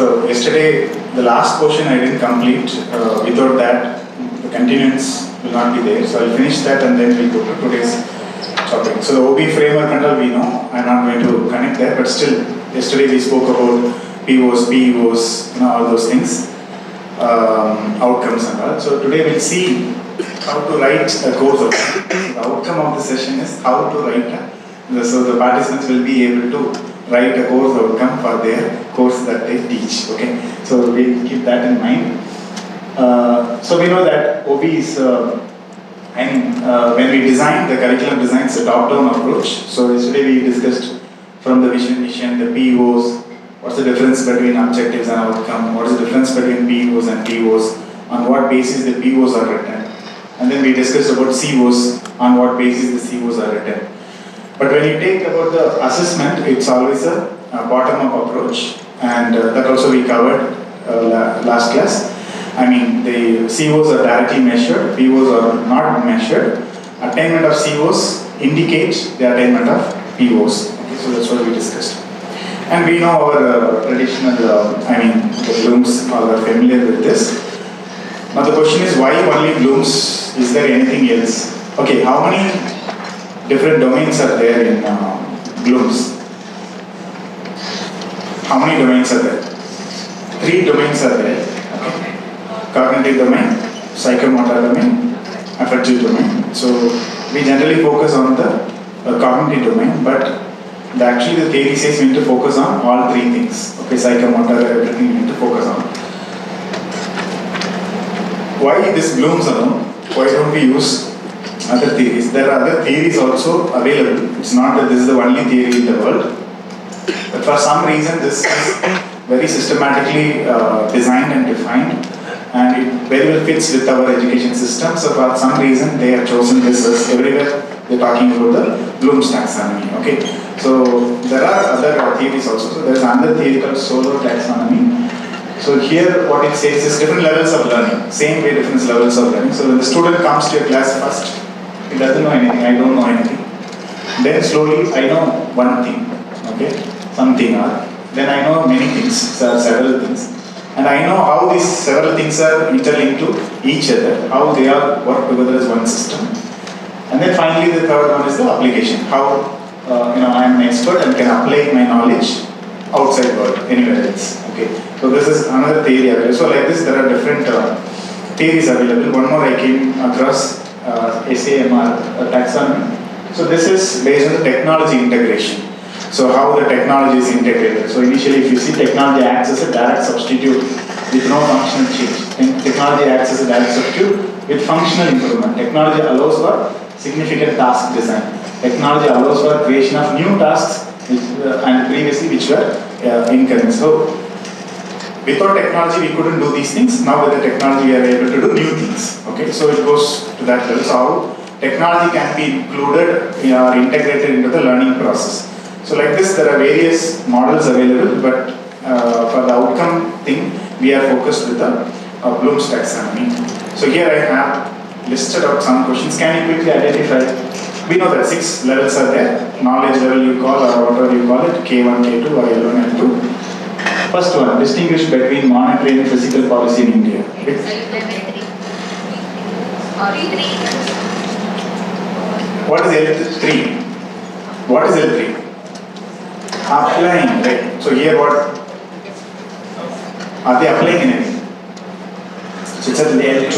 So yesterday, the last portion I didn't complete. Without that, the continuance will not be there. So I'll finish that and then we'll go to today's topic. So the OB framework and all we know. I'm not going to connect there, but still, yesterday we spoke about POs, PEOs, all those things, outcomes and all. So today we'll see how to write a course outcome. So the outcome of the session is how to write so the participants will be able to write a course outcome for their course that they teach. Okay, so we'll keep that in mind. So we know that OB is, when we design the curriculum design, it's a top-down approach. So yesterday we discussed from the vision, mission, the POs, what's the difference between objectives and outcome, what is the difference between POs and POs, on what basis the POs are written. And then we discussed about COs, on what basis the COs are written. But when you take about the assessment, it's always a bottom-up approach, and that also we covered last class. I mean, the COs are directly measured, POs are not measured. Attainment of COs indicates the attainment of POs. Okay, so that's what we discussed. And we know our traditional, the Bloom's are familiar with this. Now the question is, why only Bloom's? Is there anything else? Okay, how many different domains are there in Bloom's? How many domains are there? 3 domains are there. Okay. Cognitive domain, psychomotor domain, affective domain. So we generally focus on the cognitive domain, but actually the theory says we need to focus on all 3 things. Okay, psychomotor, everything we need to focus on. Why this Bloom's alone? Why don't we use other theories? There are other theories also available. It's not that this is the only theory in the world. But for some reason, this is very systematically designed and defined, and it very well fits with our education system. So for some reason, they have chosen this as everywhere they're talking about the Bloom's taxonomy. Okay, so there are other theories also. So there is another theory called solo taxonomy. So here what it says is different levels of learning. Same way, different levels of learning. So when the student comes to your class first, he doesn't know anything, I don't know anything. Then slowly I know one thing, okay, something or then I know many things, several things. And I know how these several things are interlinked to each other, how they all work together as one system. And then finally the third one is the application. How I am an expert and can apply my knowledge outside world, anywhere else. Okay. So this is another theory available. So like this, there are different theories available. One more I came across, SAMR taxonomy. So this is based on the technology integration. So how the technology is integrated. So initially, if you see, technology acts as a direct substitute with no functional change. And technology acts as a direct substitute with functional improvement. Technology allows for significant task design. Technology allows for creation of new tasks and previously which were incorrect. So without technology, we couldn't do these things. Now with the technology, we are able to do new things. Okay, so it goes to that level. So how technology can be included or integrated into the learning process. So like this, there are various models available, but for the outcome thing, we are focused with the Bloom's taxonomy. So here I have listed out some questions. Can you quickly identify? We know that 6 levels are there. Knowledge level you call or whatever you call it, K1, K2 or L1, L2. First one, distinguish between monetary and physical policy in India. What is L3? What is L3? Applying, right? So here what? Are they applying anything? So it's at L2.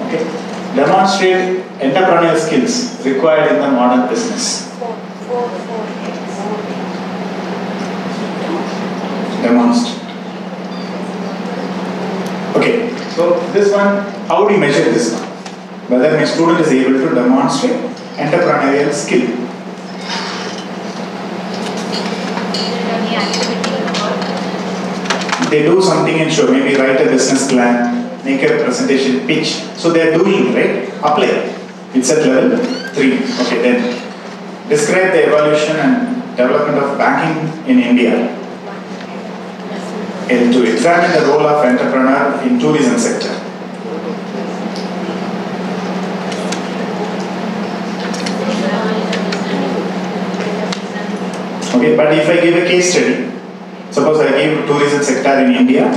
Okay. Demonstrate entrepreneurial skills required in the modern business. Demonstrate. Okay, so this one, how do you measure this one? Whether my student is able to demonstrate entrepreneurial skill. They do something and show, maybe write a business plan, make a presentation, pitch. So they are doing, right? Apply. It's at level 3. Okay, then describe the evolution and development of banking in India. And to examine the role of entrepreneur in tourism sector. Okay, but if I give a case study, Suppose I give tourism sector in India,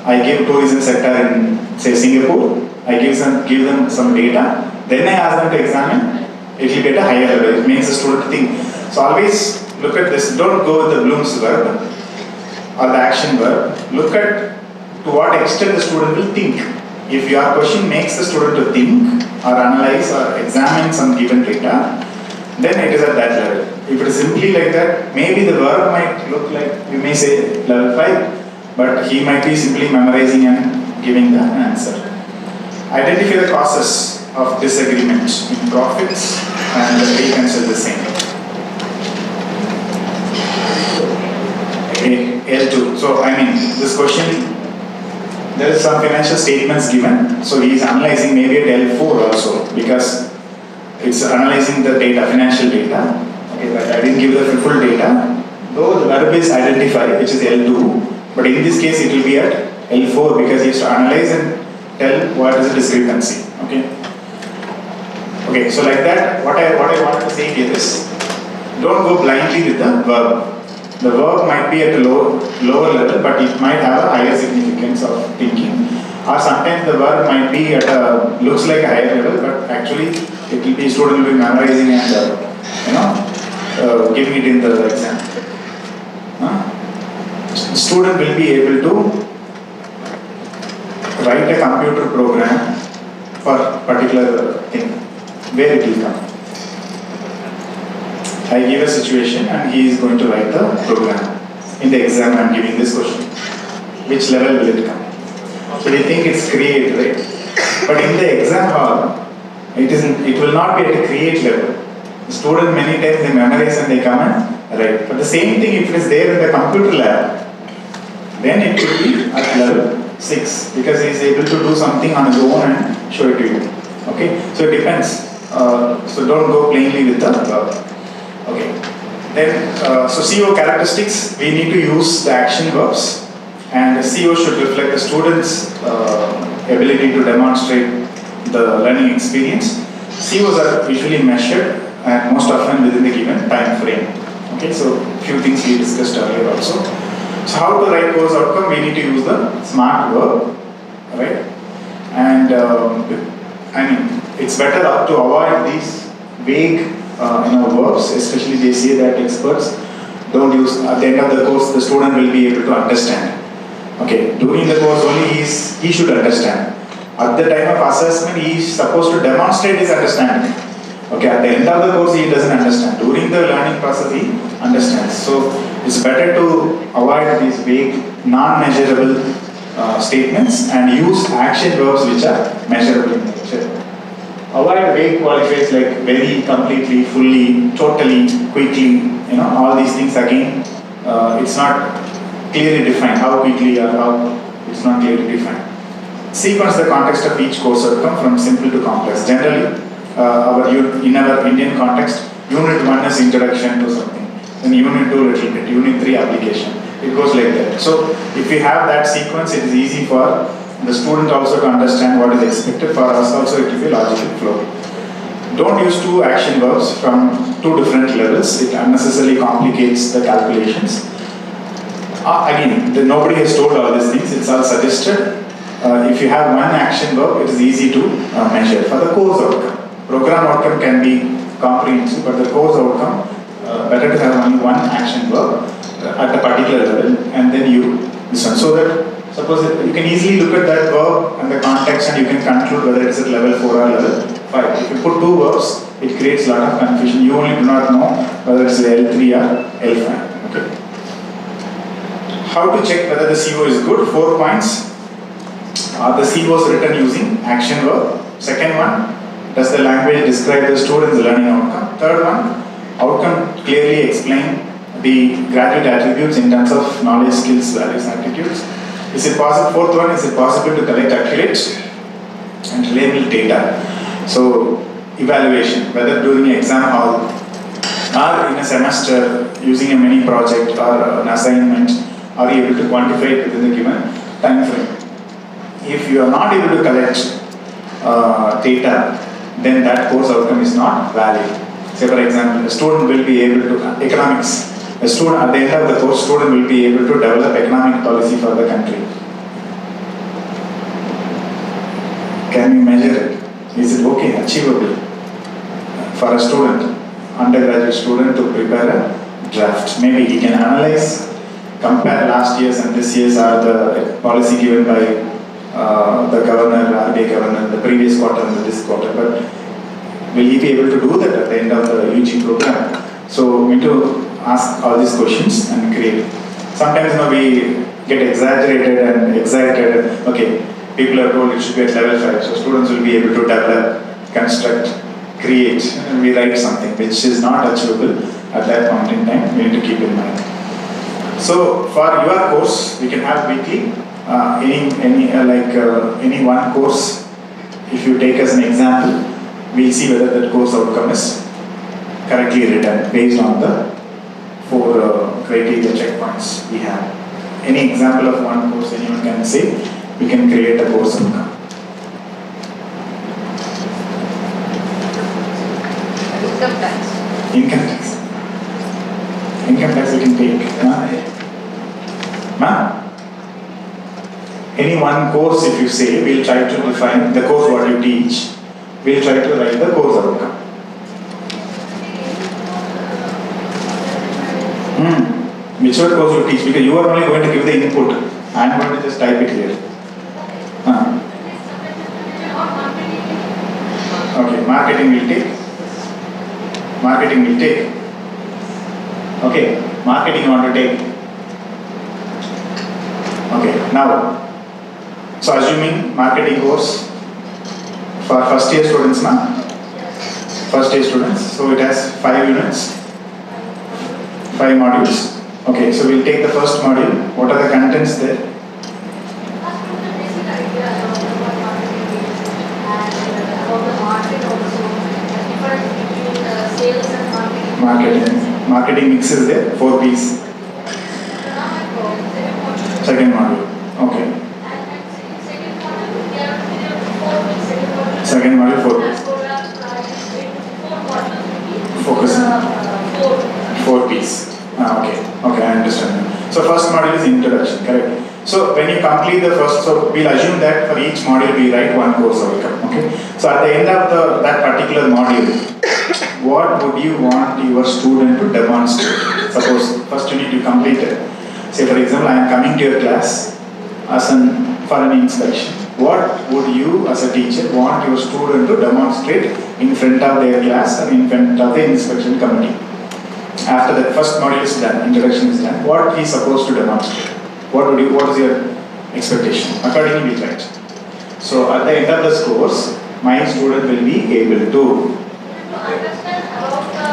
I give tourism sector in say Singapore, I give them some data, then I ask them to examine, it will get a higher level. It makes the student think. So always look at this, don't go with the Bloom's verb or the action verb. Look at to what extent the student will think. If your question makes the student to think or analyze or examine some given data, then it is at that level. If it is simply like that, maybe the verb might look like, you may say level 5, but he might be simply memorizing and giving the answer. Identify the causes of disagreement in profits and reconcile the same. Okay, L2. So I mean, this question, there is some financial statements given, so he is analyzing maybe at L4 also, because it's analyzing the data, financial data. Okay, but I didn't give the full data, though the verb is identify, which is L2, but in this case it will be at L4 because he has to analyze and tell what is the discrepancy. Okay. Okay, so like that, what I wanted to say here is, don't go blindly with the verb. The verb might be at a lower level, but it might have a higher significance of thinking. Or sometimes the verb might be at a, looks like a higher level, but actually it will be, student will be memorizing and giving it in the exam. Student will be able to write a computer program for particular thing, where it will come. I give a situation and he is going to write the program. In the exam I am giving this question. Which level will it come? So you think it's create, right? But in the exam hall, it will not be at a create level. The student many times they memorize and they come and write. But the same thing if it is there in the computer lab, then it could be at level 6 because he is able to do something on his own and show it to you. Okay? So it depends. So don't go plainly with the verb. Okay. Then, so CO characteristics, we need to use the action verbs, and the CO should reflect the student's ability to demonstrate the learning experience. COs are usually measured and most often within the given time frame. Okay, so few things we discussed earlier also. So how to write course outcome? We need to use the smart verb, right? And I mean, it's better to avoid these vague verbs, especially they say that experts don't use, at the end of the course the student will be able to understand. Okay, during the course only he should understand. At the time of assessment he is supposed to demonstrate his understanding. Okay, at the end of the course he doesn't understand. During the learning process he understands. So it's better to avoid these vague, non-measurable statements and use action verbs which are measurable in nature. Avoid vague qualifiers like very, completely, fully, totally, quickly, all these things again, it's not clearly defined how quickly or how it's not clearly defined. Sequence the context of each course outcome from simple to complex. Generally, in our Indian context, Unit 1 is introduction to something, then Unit 2 little bit, Unit 3 application. It goes like that. So if we have that sequence, it is easy for the student also to understand what is expected. For us also it will be a logical flow. Don't use two action verbs from two different levels. It unnecessarily complicates the calculations. Again, nobody has told all these things. It's all suggested. If you have one action verb, it is easy to measure. For the course outcome, program outcome can be comprehensive, but the course outcome, better to have only one action verb at a particular level, and then you listen. So that suppose you can easily look at that verb and the context and you can conclude whether it's at level 4 or level 5. If you put two verbs, it creates a lot of confusion. You only do not know whether it's L3 or L5. Okay. How to check whether the CO is good? 4 points. Are the COs written using action verb? Second one, does the language describe the student's learning outcome? Third one, outcome clearly explain the graduate attributes in terms of knowledge, skills, values, and attitudes. Is it possible? Fourth one, is it possible to collect accurate and reliable data? So, evaluation, whether during an exam hall or in a semester using a mini project or an assignment, are you able to quantify it within the given time frame? If you are not able to collect data, then that course outcome is not valid. Say for example, the student will be able to, economics, A student, at the end of the course, student will be able to develop economic policy for the country. Can you measure it? Is it okay, achievable for a student, undergraduate student, to prepare a draft? Maybe he can analyze, compare last year's and this year's are the policy given by the governor, RBI governor, the previous quarter and this quarter. But will he be able to do that at the end of the UG program? So we need to ask all these questions and create. Sometimes we get exaggerated and excited. Okay, people are told it should be at level 5, so students will be able to develop, construct, create, and we write something which is not achievable at that point in time. We need to keep in mind. So for your course, we can have weekly any one course. If you take as an example, we'll see whether that course outcome is correctly written based on the 4 criteria checkpoints we have. Any example of one course anyone can say, we can create a course outcome. Income tax. Income tax. Income tax we can take. Ma'am? Any one course if you say, we'll try to define the course what you teach. We'll try to write the course outcome. Whichever course you teach, because you are only going to give the input. I am going to just type it here. Okay, marketing will take. Marketing will take. Okay, marketing you want to take. Okay, now, so assuming marketing course for first year students now. First year students, so it has 5 units, 5 modules. Okay, so we'll take the first module. What are the contents there? Marketing mix is there, 4 P's. Second module. Okay. Second module, 4 P's. Focus on 4 P's. Okay, I understand. So first module is introduction, correct? So when you complete the first, so we'll assume that for each module we write one course outcome. Okay. So at the end of that particular module, what would you want your student to demonstrate? Suppose first you need to complete it. Say for example, I am coming to your class for an inspection. What would you as a teacher want your student to demonstrate in front of their class and in front of the inspection committee? After the first module is done, introduction is done, what he is supposed to demonstrate? What is your expectation? Accordingly we write. So at the end of this course, my student will be able to understand about the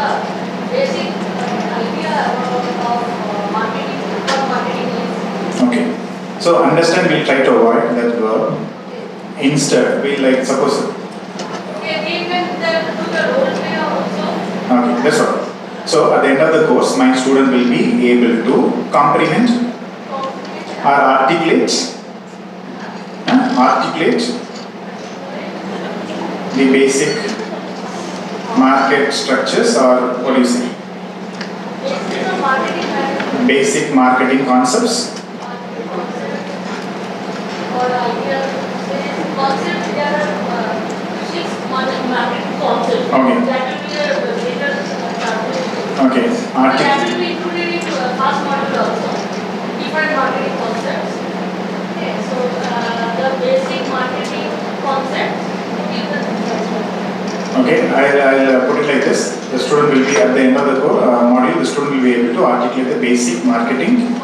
basic idea of marketing, what marketing is. Okay. So understand, we'll try to avoid that verb. Okay. Instead, we'll suppose. Okay, we can do the role play also. Okay, that's all. So at the end of the course, my student will be able to comprehend or articulate the basic market structures, or what do you say? Basic marketing concepts. Or ideas. Concepts, there are 6 marketing concepts. Okay. That will be a later. Okay. That will be included in the first module also. Different marketing concepts. Okay, so the basic marketing concepts will be the Okay, I'll put it like this. The student will be at the end of the module, the student will be able to articulate the basic marketing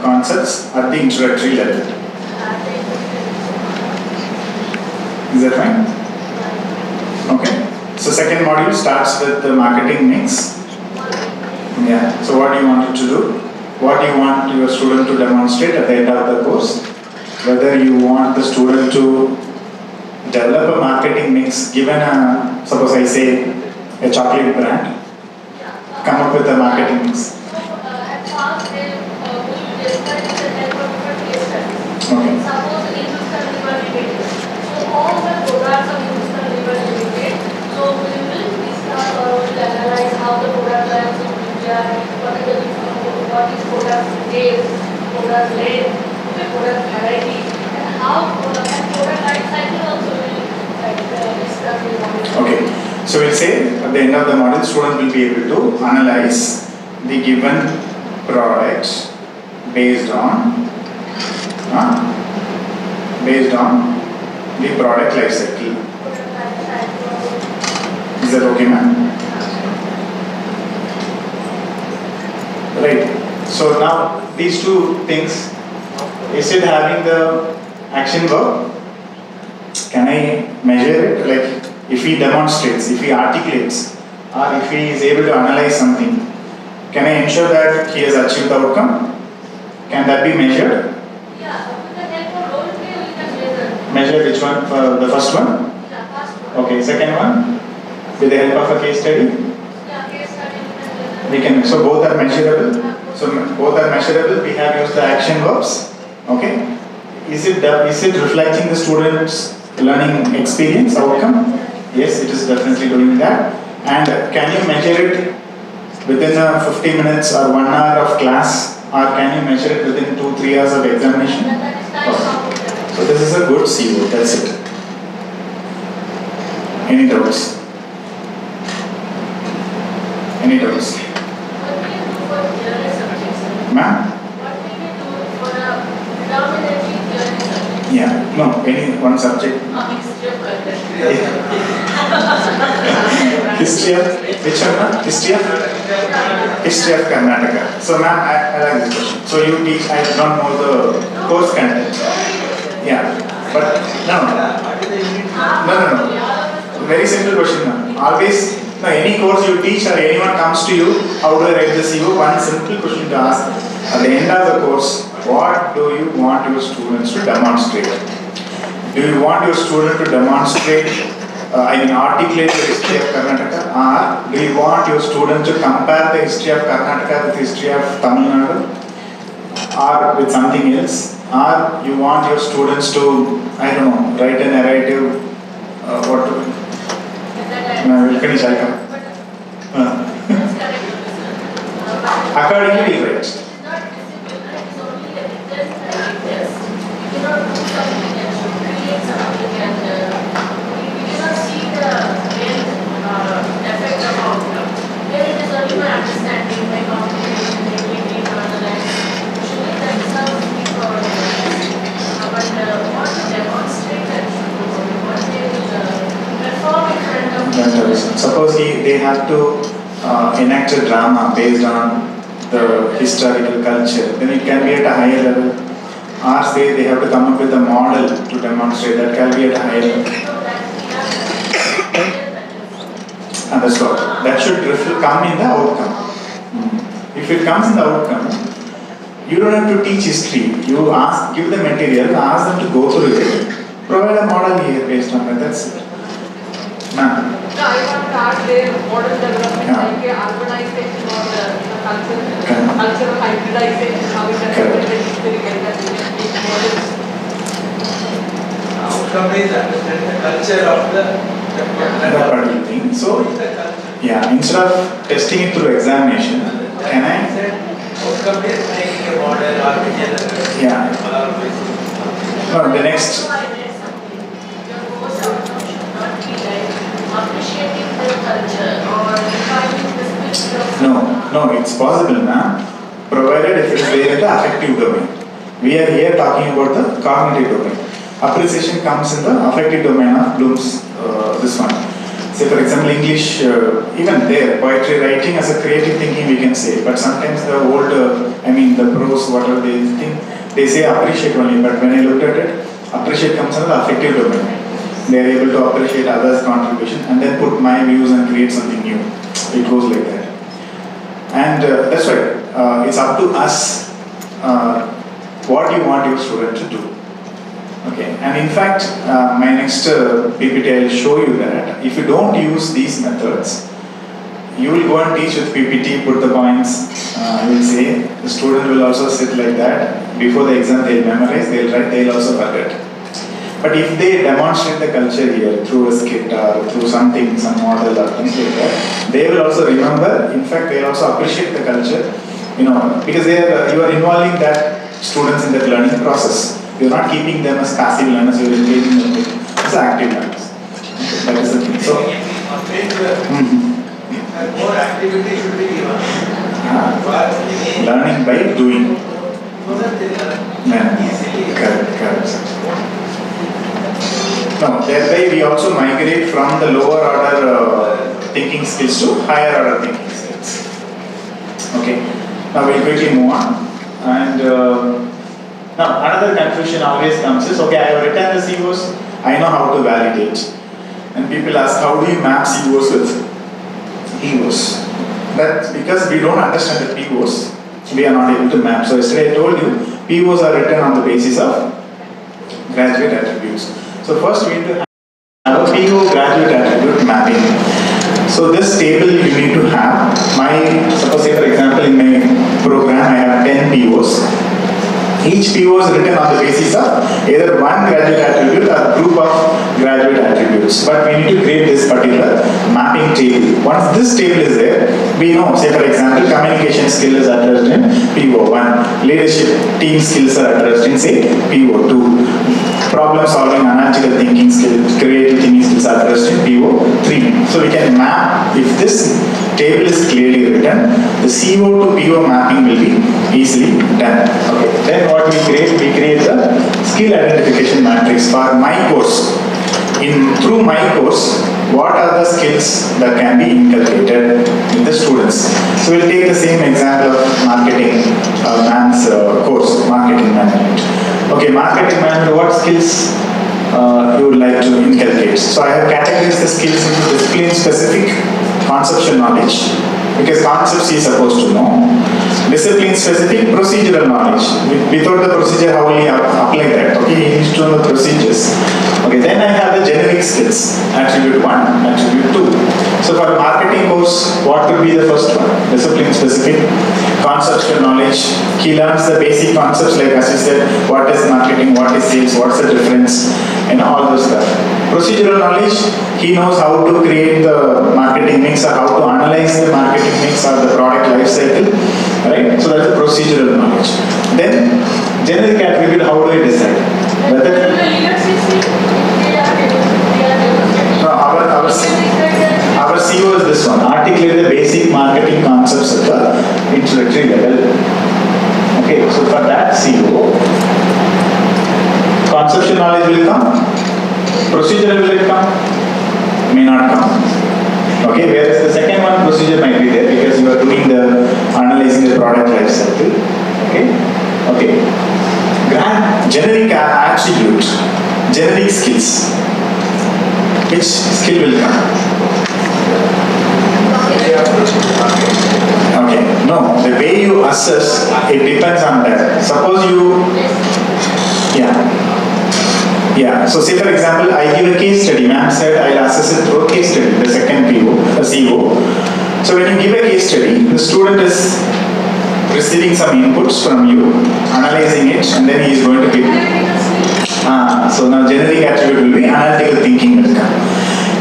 concepts at the introductory level. Is that fine? Okay. So second module starts with the marketing mix. Yeah. So what do you want it to do? What do you want your student to demonstrate at the end of the course? Whether you want the student to develop a marketing mix, given suppose I say a chocolate brand, come up with a marketing mix. At first, they will describe the network of case studies. Okay. Suppose Hindustan Liver Limited. So all the products of Hindustan Liver Limited. So we will discuss or we will analyze how the product lines in India product taste, product length, product variety, and how product life cycle also will Okay, so we'll say at the end of the module, student will be able to analyze the given product based on the product life cycle. Is that okay, ma'am? Right. So now these two things, is it having the action verb? Can I measure it? Like if he demonstrates, if he articulates, or if he is able to analyze something, can I ensure that he has achieved the outcome? Can that be measured? Yeah, with the help of role play we can measure. Measure which one? For the first one? Yeah, first one. Okay, second one? With the help of a case study? Yeah, case study We can, so both are measurable. So both are measurable. We have used the action verbs. Okay. Is it reflecting the student's learning experience outcome? Yes, it is definitely doing that. And can you measure it within 50 minutes or 1 hour of class, or can you measure it within 2-3 hours of examination? Okay. So this is a good CO. That's it. Any doubts? Any doubts? What we do for theory subjects? Ma'am? What we do for a predominantly theory subjects? Yeah. No. Any one subject. History of which one? Ma'am? History of Karnataka. So, ma'am, I like this question. So you teach. I don't know the course content. Yeah. But no. Very simple question, ma'am. Always. No, any course you teach or anyone comes to you, how do I write the CO? One simple question to ask. At the end of the course, what do you want your students to demonstrate? Do you want your student to demonstrate, articulate the history of Karnataka, or do you want your student to compare the history of Karnataka with history of Tamil Nadu, or with something else, or you want your students to, write a narrative, we'll finish, I'll come. Accordingly, we'll write. It's not discipline, it's only a written test. You cannot do something and create something and you cannot see the end effect of outcome. Here it is only my understanding, my comprehension, my ability to analyze. Usually that is how we for but what to demonstrate and what they will perform in front of people. Suppose they have to enact a drama based on the historical culture, then it can be at a higher level. Or say they have to come up with a model to demonstrate, that can be at a higher level. And that's what. That should come in the outcome. If it comes in the outcome, you don't have to teach history. You give the material, ask them to go through it. Provide a model here based on that. That's it. Ma'am. No, I want to add their modern development like urbanization or cultural hybridization, how it has affected historical models. Outcome is understand the culture of the particular thing. So, yeah, instead of testing it through examination, can I? Outcome is making a model or vision. Yeah. No, the next. Appreciating the culture or defining the spirit of No, it's possible, ma'am. Provided if it is there in the affective domain. We are here talking about the cognitive domain. Appreciation comes in the affective domain of Bloom's this one. Say for example, English, even there, poetry writing as a creative thinking we can say. But sometimes the old, the prose, whatever they think, they say appreciate only. But when I looked at it, appreciate comes in the affective domain. They are able to appreciate others' contribution and then put my views and create something new. It goes like that. And that's right. It's up to us what you want your student to do. Okay. And in fact, my next PPT will show you that if you don't use these methods, you will go and teach with PPT, put the points, you will say, the student will also sit like that. Before the exam, they'll memorize, they'll write, they'll also forget. But if they demonstrate the culture here through a skit or through something, some model or things like that, they will also remember. In fact, they will also appreciate the culture. because you are involving that students in that learning process. You're not keeping them as passive learners, you're engaging them as active learners. That is the thing. So, more activity should be given. learning by doing. So that they learn Yeah. easily. Correct. No, thereby we also migrate from the lower order thinking skills to higher order thinking skills. Okay, now we'll quickly move on. And now another confusion always comes is, okay, I have written the COs, I know how to validate. And people ask, how do you map COs with POs? That's because we don't understand the POs, we are not able to map. So yesterday I told you, POs are written on the basis of graduate attributes. So first we need to have a PO graduate attribute mapping. So this table you need to have. Suppose say for example in my program I have 10 POs. Each PO is written on the basis of either one graduate attribute or group of graduate attributes. But we need to create this particular mapping table. Once this table is there, we know, say for example, communication skill is addressed in PO1, leadership team skills are addressed in say PO2, problem solving, analytical thinking skills, creative thinking skills are addressed in PO3. So we can map, if this table is clearly written, the CO to PO mapping will be easily done. Okay. Then what we create the skill identification matrix for my course. Through my course, what are the skills that can be inculcated in the students? So we'll take the same example of marketing man's course, marketing management. Okay, marketing management, what skills you would like to inculcate? So I have categorized the skills into discipline specific, conceptual knowledge, because concepts he is supposed to know. Discipline specific, procedural knowledge. Without the procedure, how will he apply that? Okay, he needs to know the procedures. Okay, then I have the generic skills, attribute 1, attribute 2. So for marketing course, what could be the first one? Discipline specific, conceptual knowledge. He learns the basic concepts like as you said, what is marketing, what is sales, what's the difference, and all those stuff. Procedural knowledge, he knows how to create the marketing mix or how to analyze the marketing mix or the product life cycle, right? So that's the procedural knowledge. Then generic attribute, how do I decide? Whether our CO is this one, articulate the basic marketing concepts at the introductory level. Okay, so for that CO, conceptual knowledge will come, procedural will it come? May not come. Okay, whereas the second one, procedure might be there because you are doing the analyzing the product life cycle. Okay. Generic attribute, generic skills. Which skill will come? Okay, no, the way you assess, it depends on that. Suppose you, yeah, so say for example, I give a case study, ma'am said I'll assess it through a case study, the second CO. So when you give a case study, the student is receiving some inputs from you, analyzing it, and then he is going to give. So now generic attribute will be analytical thinking will come.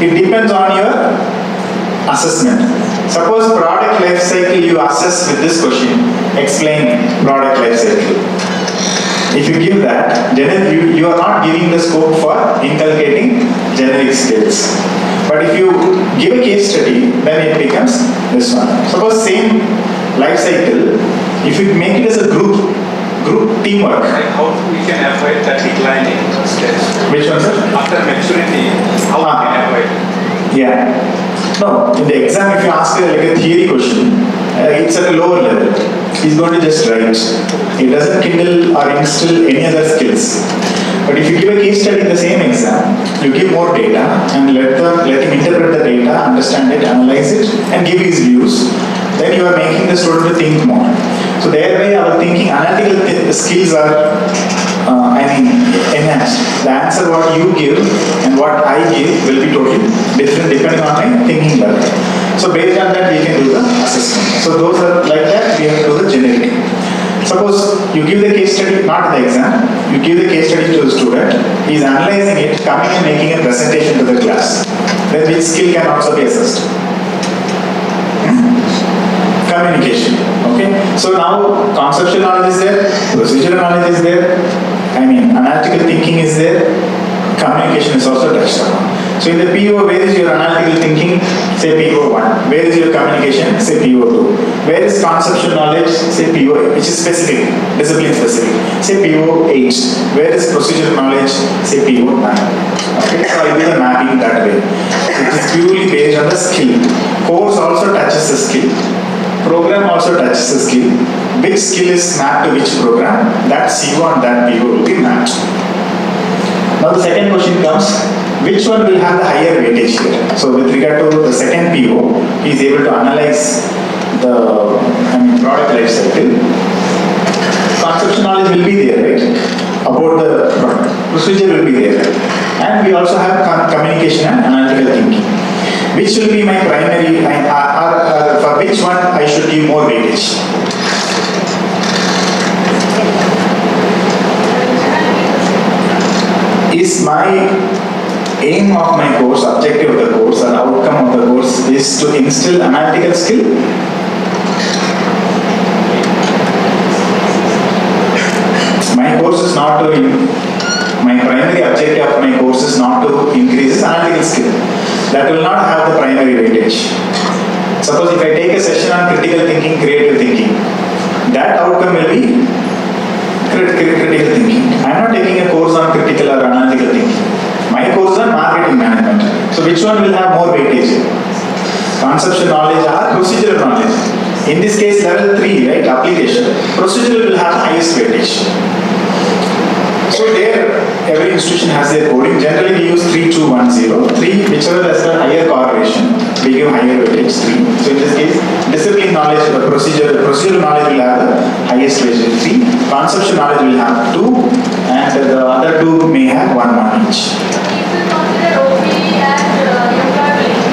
It depends on your assessment. Suppose product life cycle you assess with this question, explain product life cycle. If you give that, you are not giving the scope for inculcating generic skills. But if you give a case study, then it becomes this one. Suppose same life cycle, if you make it as a group teamwork. Like how we can avoid that decline in stress? Which one, sir? After maturity, how we can avoid? Yeah. No, in the exam, if you ask like a theory question, it's at a lower level. He's going to just write. He doesn't kindle or instill any other skills. But if you give a case study in the same exam, you give more data and let him interpret the data, understand it, analyze it, and give his views. Then you are making the student to think more. So thereby our thinking, analytical skills are enhanced. The answer what you give and what I give will be totally different depending on my thinking level. So based on that we can do the assessment. So those are like that, we have to do the generic. Suppose you give the case study, not the exam, you give the case study to the student, he is analyzing it, coming and making a presentation to the class. Then which skill can also be assessed? Communication. Okay. So now conceptual knowledge is there, procedural knowledge is there, analytical thinking is there, communication is also touched upon. So in the PO, where is your analytical thinking? Say PO1. Where is your communication? Say PO2. Where is conceptual knowledge? Say PO, which is specific, discipline specific. Say PO8. Where is procedural knowledge? Say PO9. Okay, so I do the mapping that way. It is purely based on the skill. Course also touches the skill. Program also touches the skill. Which skill is mapped to which program? That CO and that PO will be mapped. Now the second question comes, which one will have the higher weightage here? So with regard to the second PO, he is able to analyze the product life cycle. Conceptual knowledge will be there, right? About the product. Procedure will be there. And we also have communication and analytical thinking. Which will be my primary, for which one I should give more weightage? Is my aim of my course, objective of the course, or outcome of the course is to instill analytical skill? My course is not to, my primary objective of my course is not to increase analytical skill. That will not have the primary weightage. Suppose if I take a session on critical thinking, creative thinking, that outcome will be critical thinking. I am not taking a course on critical or analytical thinking. My course is on marketing management. So which one will have more weightage? Conceptual knowledge or procedural knowledge? In this case, level 3, right, application. Procedural will have highest weightage. So there, every institution has their coding. Generally, we use 3-2-1-0. 3, whichever has the higher correlation, we give higher weightage 3. So in this case, discipline knowledge, procedural knowledge will have the highest weightage 3. Conceptual knowledge will have 2, and the other 2 may have 1 each. If you consider OP and employability,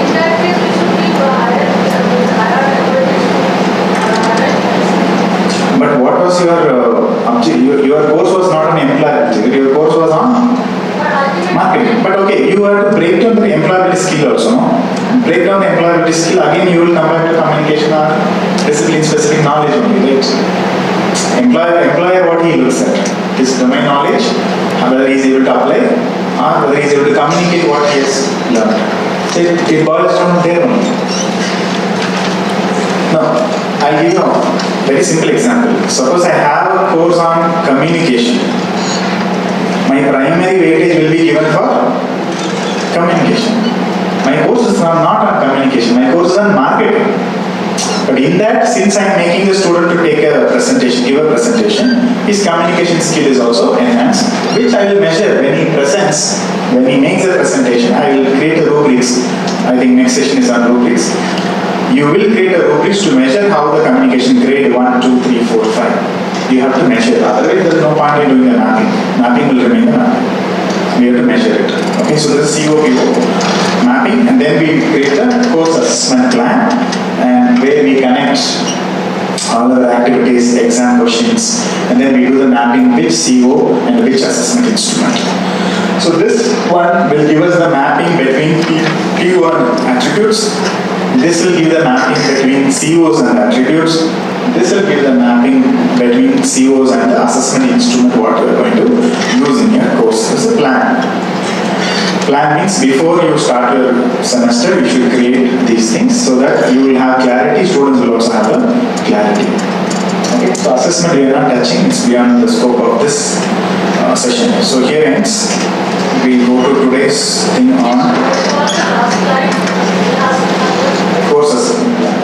in that case we should give higher But what was your objective? Your course was not on employability. Your course was on marketing. But okay, you have to break down the employability skill also. No? Break down the employability skill. Again, you will come back to communication or discipline specific knowledge only, right? Employer, what he looks at? His domain knowledge, whether he is able to apply, or whether he is able to communicate what he has learned. So it boils down there only. Now, I'll give you a very simple example. Suppose I have a course on communication. My primary weightage will be given for communication. My course is not on communication. My course is on marketing. But in that, since I am making the student to take a presentation, give a presentation, his communication skill is also enhanced, which I will measure when he presents, when he makes a presentation. I will create a rubrics. I think next session is on rubrics. You will create a rubrics to measure how the communication grade 1, 2, 3, 4, 5. You have to measure. Otherwise, there is no point in doing the mapping. Mapping will remain the mapping. We have to measure it. Okay, so this is COPO mapping, and then we create a course assessment plan, and where we connect all the activities, exam questions, and then we do the mapping which CO and which assessment instrument. So this one will give us the mapping between P1 attributes. This will give the mapping between COs and attributes. This will give the mapping between COs and the assessment instrument what we are going to use in your course. This is a plan. Plan means before you start your semester, you should create these things so that you will have clarity. Students will also have the clarity. Okay, so assessment we are not touching, it's beyond the scope of this session. So here ends. We go to today's thing on course assessment plan.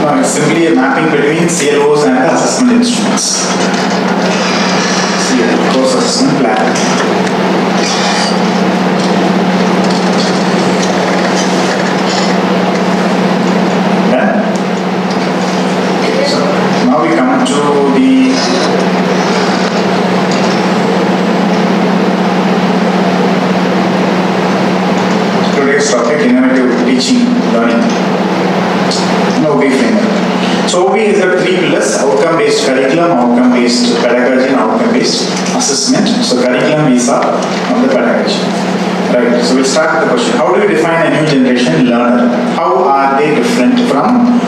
No, it's simply a mapping between CLOs and the assessment instruments. CLO, course assessment plan. Done? Okay, so now we come to the today's topic, innovative teaching learning. No, we framework. So OB has got three pillars: outcome-based curriculum, outcome-based pedagogy, and outcome-based assessment. So curriculum we saw on the pedagogy. Right. So we'll start with the question: how do you define a new generation learner? How are they different from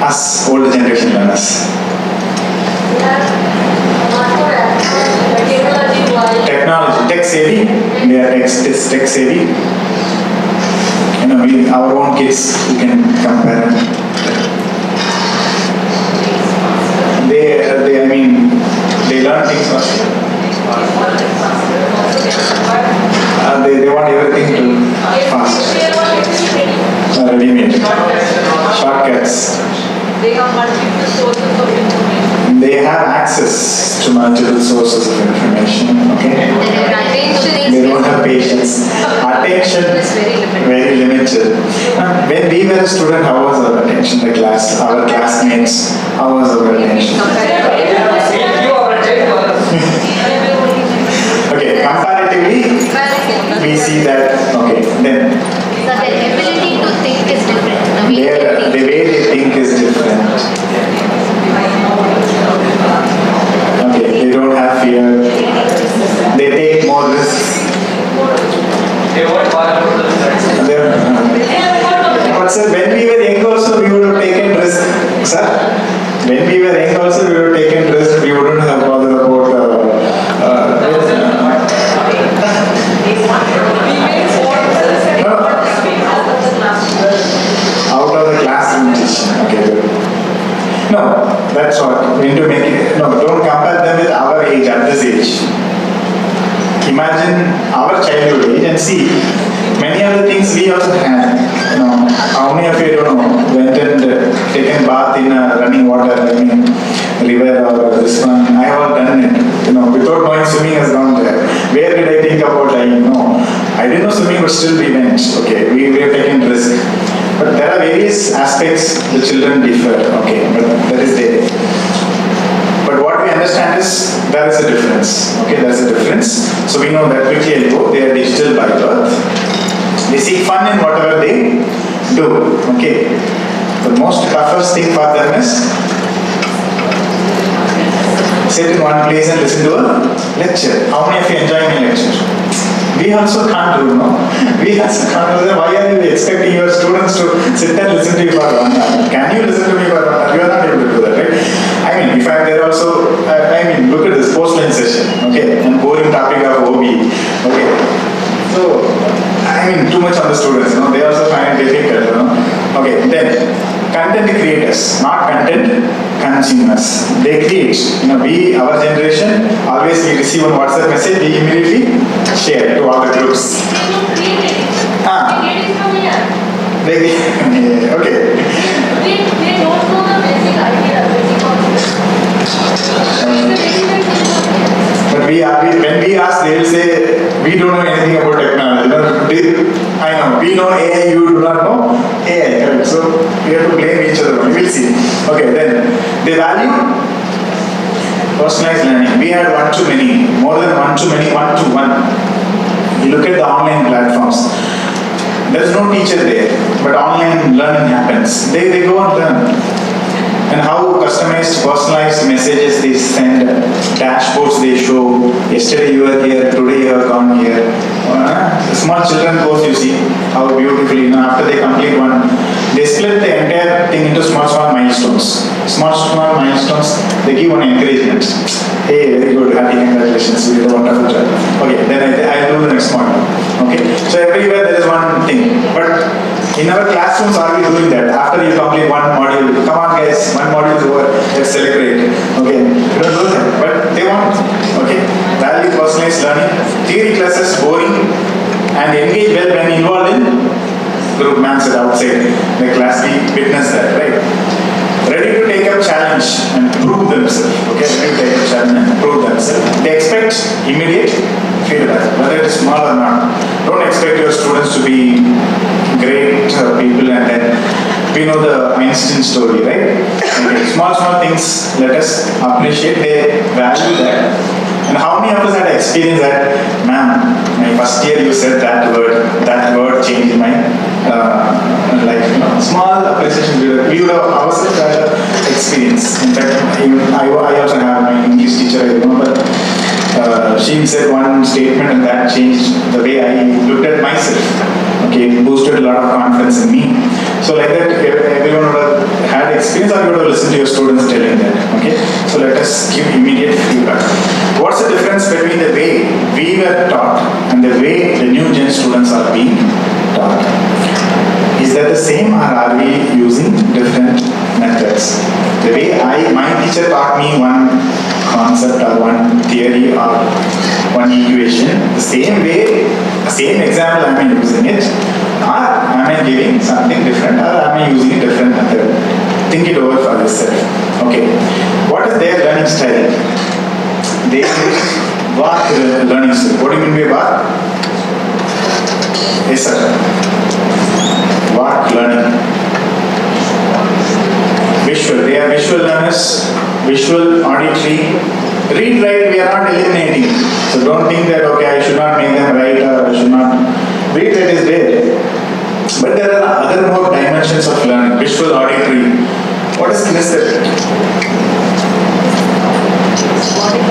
us older generation learners? Technology, tech savvy. They are tech savvy. You know, our own kids, we can compare. They learn things faster. They want everything to fast. Ready-made. Shortcuts. They have multiple sources of information. They have access to multiple sources of information. Okay. They don't have patience. Attention is very limited. When we were a student, how was our attention? The class, our classmates, how was our attention? Okay, comparatively, we see that. Okay, then. So their ability to think is different. The way they think is different. Okay, they don't have fear. They take more risks. They won't follow the results. But sir, when we were young also, we would have taken risk. Sir, when we were young also, we would have taken risk. We wouldn't have bothered about. Out of the classroom teaching. Okay, good. No, that's what. We need to make it. No, don't compare them with our age at this age. Imagine our childhood age and see many of the things we also had. You know, how many of you don't know went and taken bath in running water, river or this one. I have all done it. You know, without knowing swimming has gone there. Where did I think about I didn't know swimming, but still we went. Okay, we have taken risk. But there are various aspects the children differ. Okay, but that is there. But what we understand is there is a difference. Okay, there is a difference. So we know that quickly I'll go. They are digital by birth. They seek fun in whatever they do. Okay. The most toughest thing for them is sit in one place and listen to a lecture. How many of you enjoy my lecture? We also can't do, no? We also can't do. Why are you expecting your students to sit and listen to you for 1 hour? Can you listen to me for 1 hour? You are not able to do that, right? In fact, there also, look at this post-lunch session, okay? And boring topic of OB, okay? So, too much on the students, they also find it difficult, Okay, then, content creators, not content consumers. They create, our generation, always we receive a WhatsApp message, we immediately share to all the groups. Okay. They don't know the basic idea, basic concept. But when we ask, they will say, we don't know anything about technology. I know, we know AI, you do not know AI, correct? So we have to blame each other. We will see. Okay, then they value personalized learning. We had one too many, more than one too many, 1 to 1. You look at the online platforms. There is no teacher there, but online learning happens. They go and learn. And how customized, personalized messages they send, dashboards they show. Yesterday you were here, today you have gone here. Small children course, you see how beautifully, after they complete one, they split the entire thing into small milestones. Small milestones, they give one encouragement. Hey, very good, happy congratulations, you did a wonderful job. Okay, then I'll do the next one. Okay, so everywhere there is one thing. But in our classrooms, are we doing that? After you complete one module, come on guys, one module is over, let's celebrate. Okay, we don't do that, but they want. Okay, value personalized learning, theory classes boring, and engage well when involved in group maths outside the class. We witness that, right? Ready to take up challenge and prove themselves. Okay, ready to take up challenge and prove themselves. They expect immediate feedback, whether it is small or not. Don't expect your students to be great people, and then we know the Einstein story, right? Okay. Small things, let us appreciate, they value that. And how many of us had experienced that, ma'am, my first year you said that word changed my small appreciation. We would have ourselves had an experience. In fact, I also have my English teacher, I remember. She said one statement and that changed the way I looked at myself. Okay, it boosted a lot of confidence in me. So like that, everyone would have had experience, or you would have listened to your students telling that. Okay, so let us give immediate feedback. What's the difference between the way we were taught and the way the new gen students are being taught? Is that the same, or are we using different methods? The way my teacher taught me one concept or one theory or one equation, the same way, the same example am I using it, or am I giving something different, or am I using a different method? Think it over for yourself. Okay, what is their learning style? They use what learning style. What do you mean by what? Yes, sir. What learning? Visual. They are visual learners. Visual, auditory. Read, write, we are not eliminating. So don't think that, okay, I should not make them write or I should not. Read, write is there. But there are other more dimensions of learning. Visual, auditory. What is kinesthetic?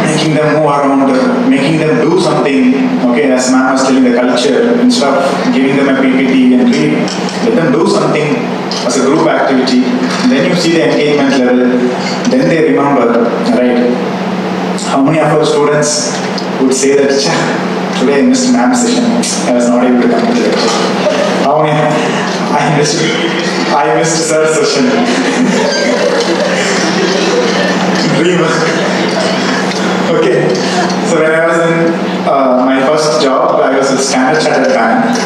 Making them move around, making them do something. Okay, as ma'am was telling the culture, instead of giving them a PPT and read, let them do something as a group activity. Then you see the engagement level. Then they remember, right? How many of our students would say that, today I missed ma'am's session. I was not able to come to the lecture. How many? I missed sir's session. Dream. Okay, so when I was in my first job, I was a Standard Chartered bank.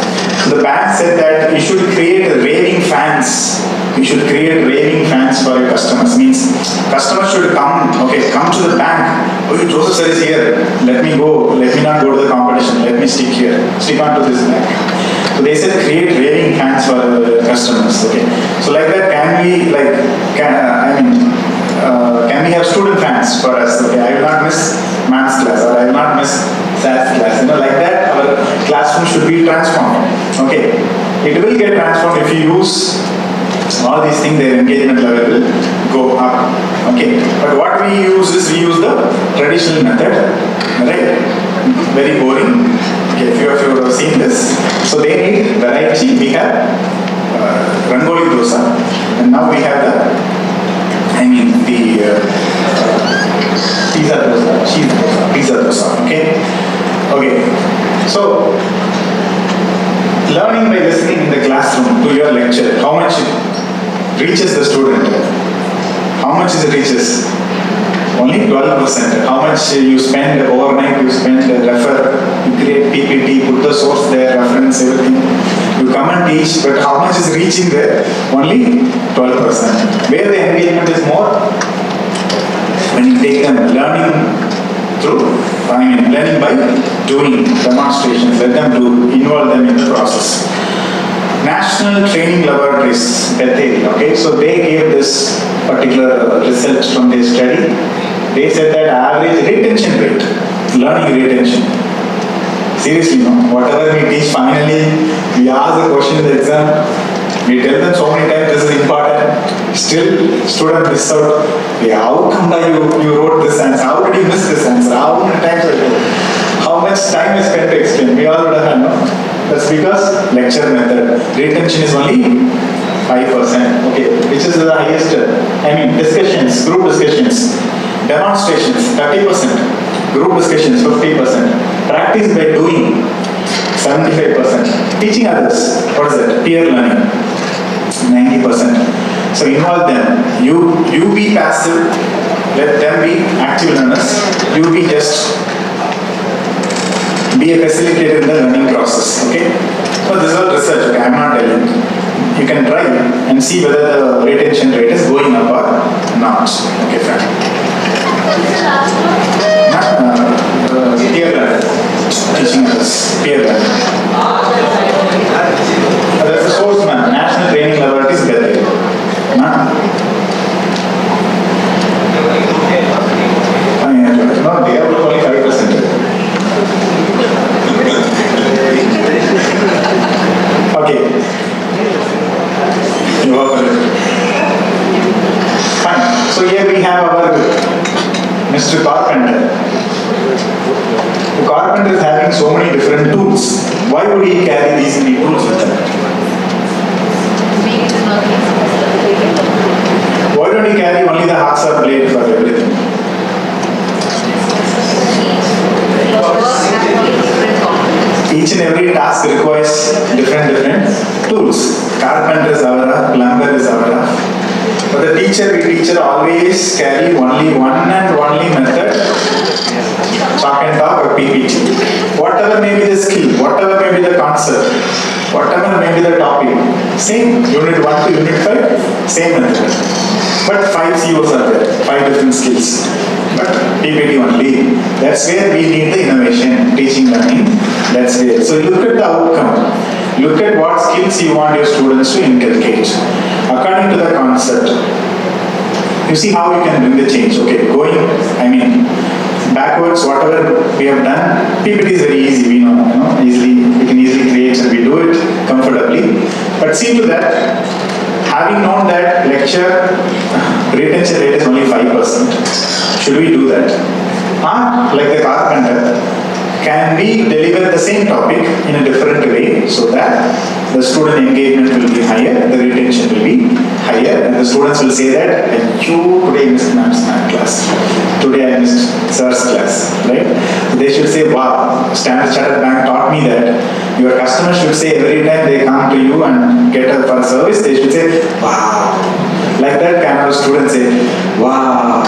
So the bank said that you should create raving fans. You should create raving fans for your customers. Means customers should come to the bank. Oh, Joseph sir is here. Let me not go to the competition. Let me stick here. Stick on to this bank. So they said create raving fans for the customers. Okay. So like that, can we we have student fans for us? Okay, I will not miss maths class or I will not miss science class. Like that, our classroom should be transformed. Okay, it will get transformed if you use all these things. Their engagement level will go up. Okay, but what we use is we use the traditional method, right? Very boring. Okay, if you would have seen this, so they need variety. We have Rangoli dosa, and now we have the pizza dosa, okay? So, learning by listening in the classroom to your lecture, how much it reaches the student? How much it reaches? Only 12%. How much you spend overnight, you spend refer, you create PPT, put the source there, reference, everything. You come and teach, but how much is reaching there? Only 12%. Where the engagement is more? When you take them learning learning by doing demonstrations, let them do, involve them in the process. National Training Laboratories, Bethel, okay, so they gave this particular result from their study. They said that average retention rate, learning retention. Seriously, no, whatever we teach, finally, we ask a question in the exam, we tell them so many times this is important, still student miss out. Yeah, how come that you wrote this answer? How did you miss this answer? How many times I wrote? How much time I spent to explain? We all would have had, no? That's because lecture method. Retention is only 5%. Okay, which is the highest, discussions, group discussions, demonstrations, 30%, group discussions, 50%, practice by doing, 75%, teaching others, what is that? Peer learning, 90%. So involve them. You be passive, let them be active learners. You be just be a facilitator in the learning process. Okay. So this is all research. Okay, I'm not telling. You can try and see whether the retention rate is going up or not. Okay, fine. Peer learning, teaching others. Peer learning. That's the source, man. National Training Laboratories, Bethel. No, they have only 5%. Okay. carrying so many different tools. Why would he carry these many tools with him? Maybe it's not easy. Why don't he carry only the hacksaw blade for everything? Each and every task requires different tools. Carpenter is avara, plumber is avara. But the teacher always carry only one and only method, chalk and talk or PPT. Whatever may be the skill, whatever may be the concept, whatever may be the topic, same unit 1 to unit 5, same method. But 5 COs are there, 5 different skills. But PPT only. That's where we need the innovation, teaching, learning. That's where. So look at the outcome. Look at what skills you want your students to inculcate. According to the concept, you see how you can bring the change. Okay, backwards, whatever we have done, PPT is very easy, we know, we can easily create and we do it comfortably. But see to that, having known that lecture retention rate is only 5%, should we do that? Like the carpenter, can we deliver the same topic in a different way so that the student engagement will be higher, the retention will be higher, and the students will say that, today I missed maths class, today I missed sir's class, right? So they should say, wow, Standard Chartered Bank taught me that. Your customer should say every time they come to you and get for a service, they should say, wow. Like that, can our students say, wow,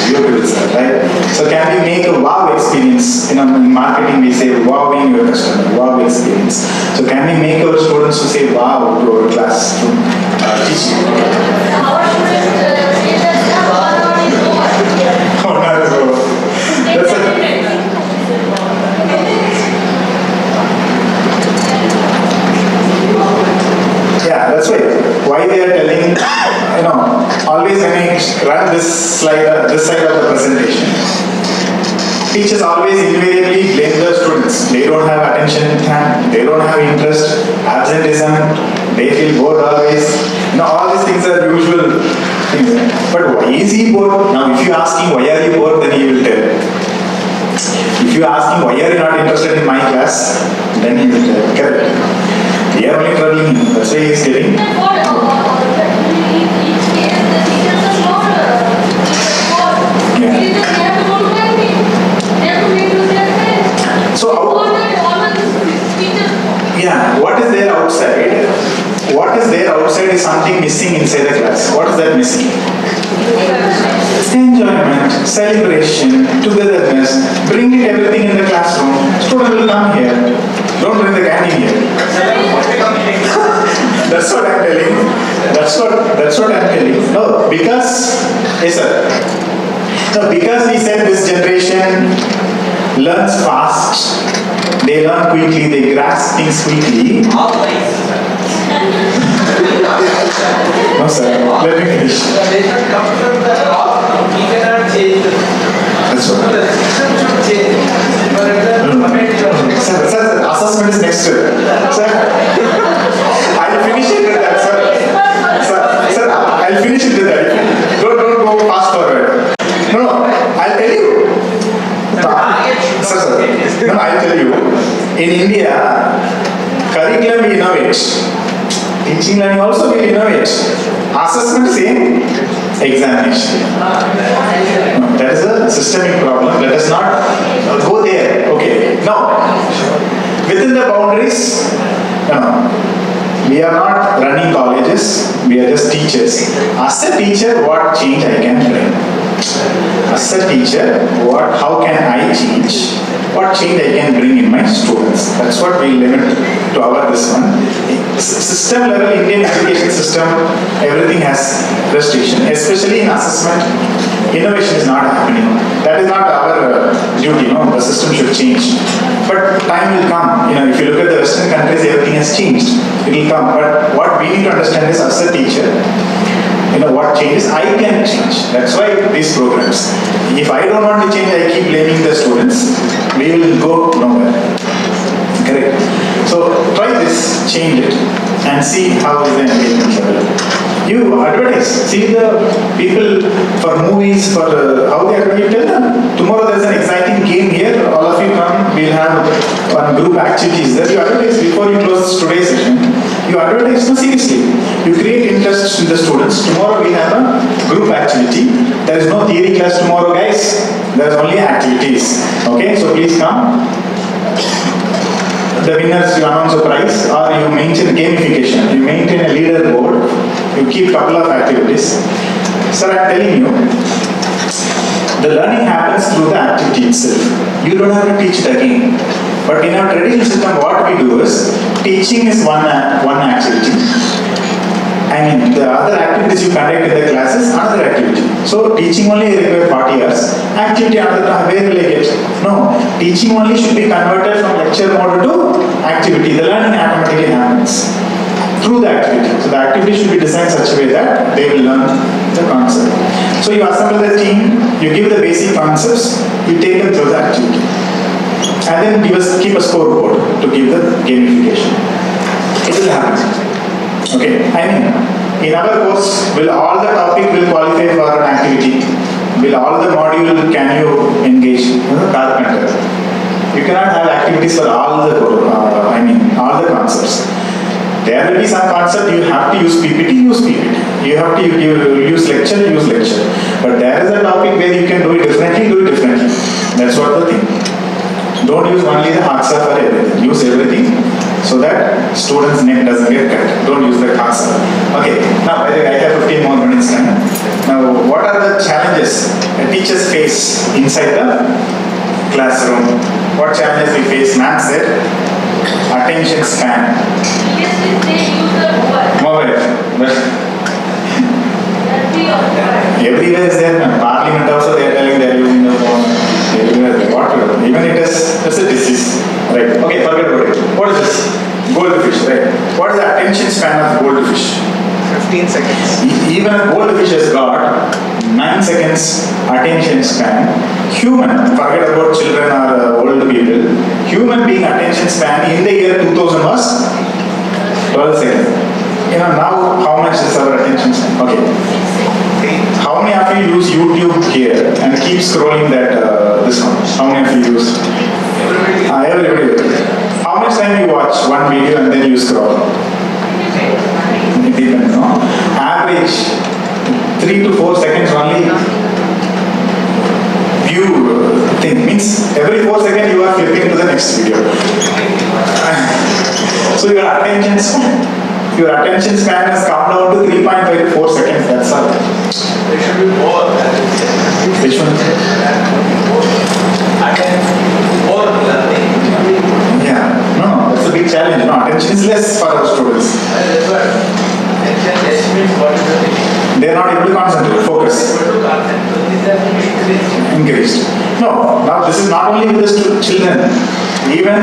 beautiful, sir, right? So can we make a wow experience? In marketing we say wowing your customer, wow experience. So can we make our students to say wow to our class teaching? Our students say that honor is over. Honor is over. That's it. Yeah, that's why they are telling, always when I run this slide, this side of the presentation, teachers always invariably blame the students. They don't have attention span, they don't have interest, absenteeism, they feel bored always. All these things are usual things. But why is he bored? Now, if you ask him why are you bored, then he will tell. If you ask him why are you not interested in my class, then he will tell. Correct. We are only troubling him. That's why he is getting. What is there outside? What is there outside is something missing inside the class. What is that missing? Enjoyment, celebration, togetherness. Bring it everything in the classroom. Student will come here. Don't bring the candy here. That's what I'm telling. That's what I'm telling. No, because yes sir. No, because he said this generation learns fast. They learn quickly, they grasp things quickly. No sir, let me finish. They should come from the top. We cannot change the That's what. the system should change. For example, Sir, assessment is next. Sir, I'll finish it with that, sir, I'll finish it with that. Don't go fast forward. No, I'll tell you. Sir, no, I'll tell you. In India, curriculum we innovate. Teaching learning also will innovate. Assessment same, examination. No, that is a systemic problem. Let us not go there. Okay. Now, within the boundaries, we are not running colleges. We are just teachers. As a teacher, what change I can bring? As a teacher, how can I change? What change I can bring in my students? That's what we limit to this one. System level Indian education system, everything has restriction, especially in assessment. Innovation is not happening. That is not our duty. The system should change. But time will come. If you look at the Western countries, everything has changed. It will come. But what we need to understand is, as a teacher, what changes I can change. That's why these programs. If I don't want to change, I keep blaming the students. We will go nowhere. Correct. So try this, change it, and see how is the engagement level. You advertise. See the people for movies, for how they are. You tell them tomorrow there's an exciting game here. All of you come. We'll have one group activities. That you advertise before you close today's session. You advertise. No, seriously. You create interest in the students. Tomorrow we have a group activity. There is no theory class tomorrow, guys. There's only activities. Okay, so please come. The winners, you announce a prize, or you maintain gamification. You maintain a leaderboard. You keep couple of activities. Sir, I am telling you, the learning happens through the activity itself. You don't have to teach it again. But in our traditional system, what we do is, teaching is one activity. I mean, the other activities you conduct in the classes, another activity. So, teaching only requires 40 hours. Activity another time, where will I get? No. Teaching only should be converted from lecture mode to activity. The learning automatically happens through the activity. So, the activity should be designed such a way that they will learn the concept. So, you assemble the team, you give the basic concepts, you take them through the activity. And then keep a scoreboard to give the gamification. It will happen. Okay, I mean, in our course, will all the topic will qualify for an activity? Will all the module can you engage? Carpenter. You cannot have activities for all the all the concepts. There will be some concept you have to use PPT, use PPT. You have to use lecture, use lecture. But there is a topic where you can do it differently, do it differently. That's what the thing. Don't use only the answer for everything. Use everything so that students' neck doesn't get cut. Don't use the answer. Okay, now I have 15 more minutes time. Now, what are the challenges a teachers face inside the classroom? What challenges we face? Ma'am said, attention span. Previously they use the mobile. That be on mobile. Everywhere is there. Parliament also they are telling they are using the phone. Everywhere. What? Even it is a disease. Right. Okay, forget about it. What is this? Goldfish, right? What is the attention span of goldfish? 15 seconds. Even a goldfish has got 9 seconds attention span. Human, forget about children or old people. Human being attention span in the year 2000 was 12 seconds. You know now how much is our attention span? Okay. How many of you use YouTube here and keep scrolling that this one? How many of you use? Everybody. How much time you watch one video and then you scroll? It depends, no? Average 3 to 4 seconds only view thing. Means every 4 seconds you are flipping to the next video. So your attention span has come down to 3.5 to 4 seconds. That's all. There should be more. Which one? More learning. Yeah. No, that's a big challenge. No, attention is less for our students. Attention means what is the thing? They are not able to concentrate, focus. Increased. No, now this is not only with the children. Even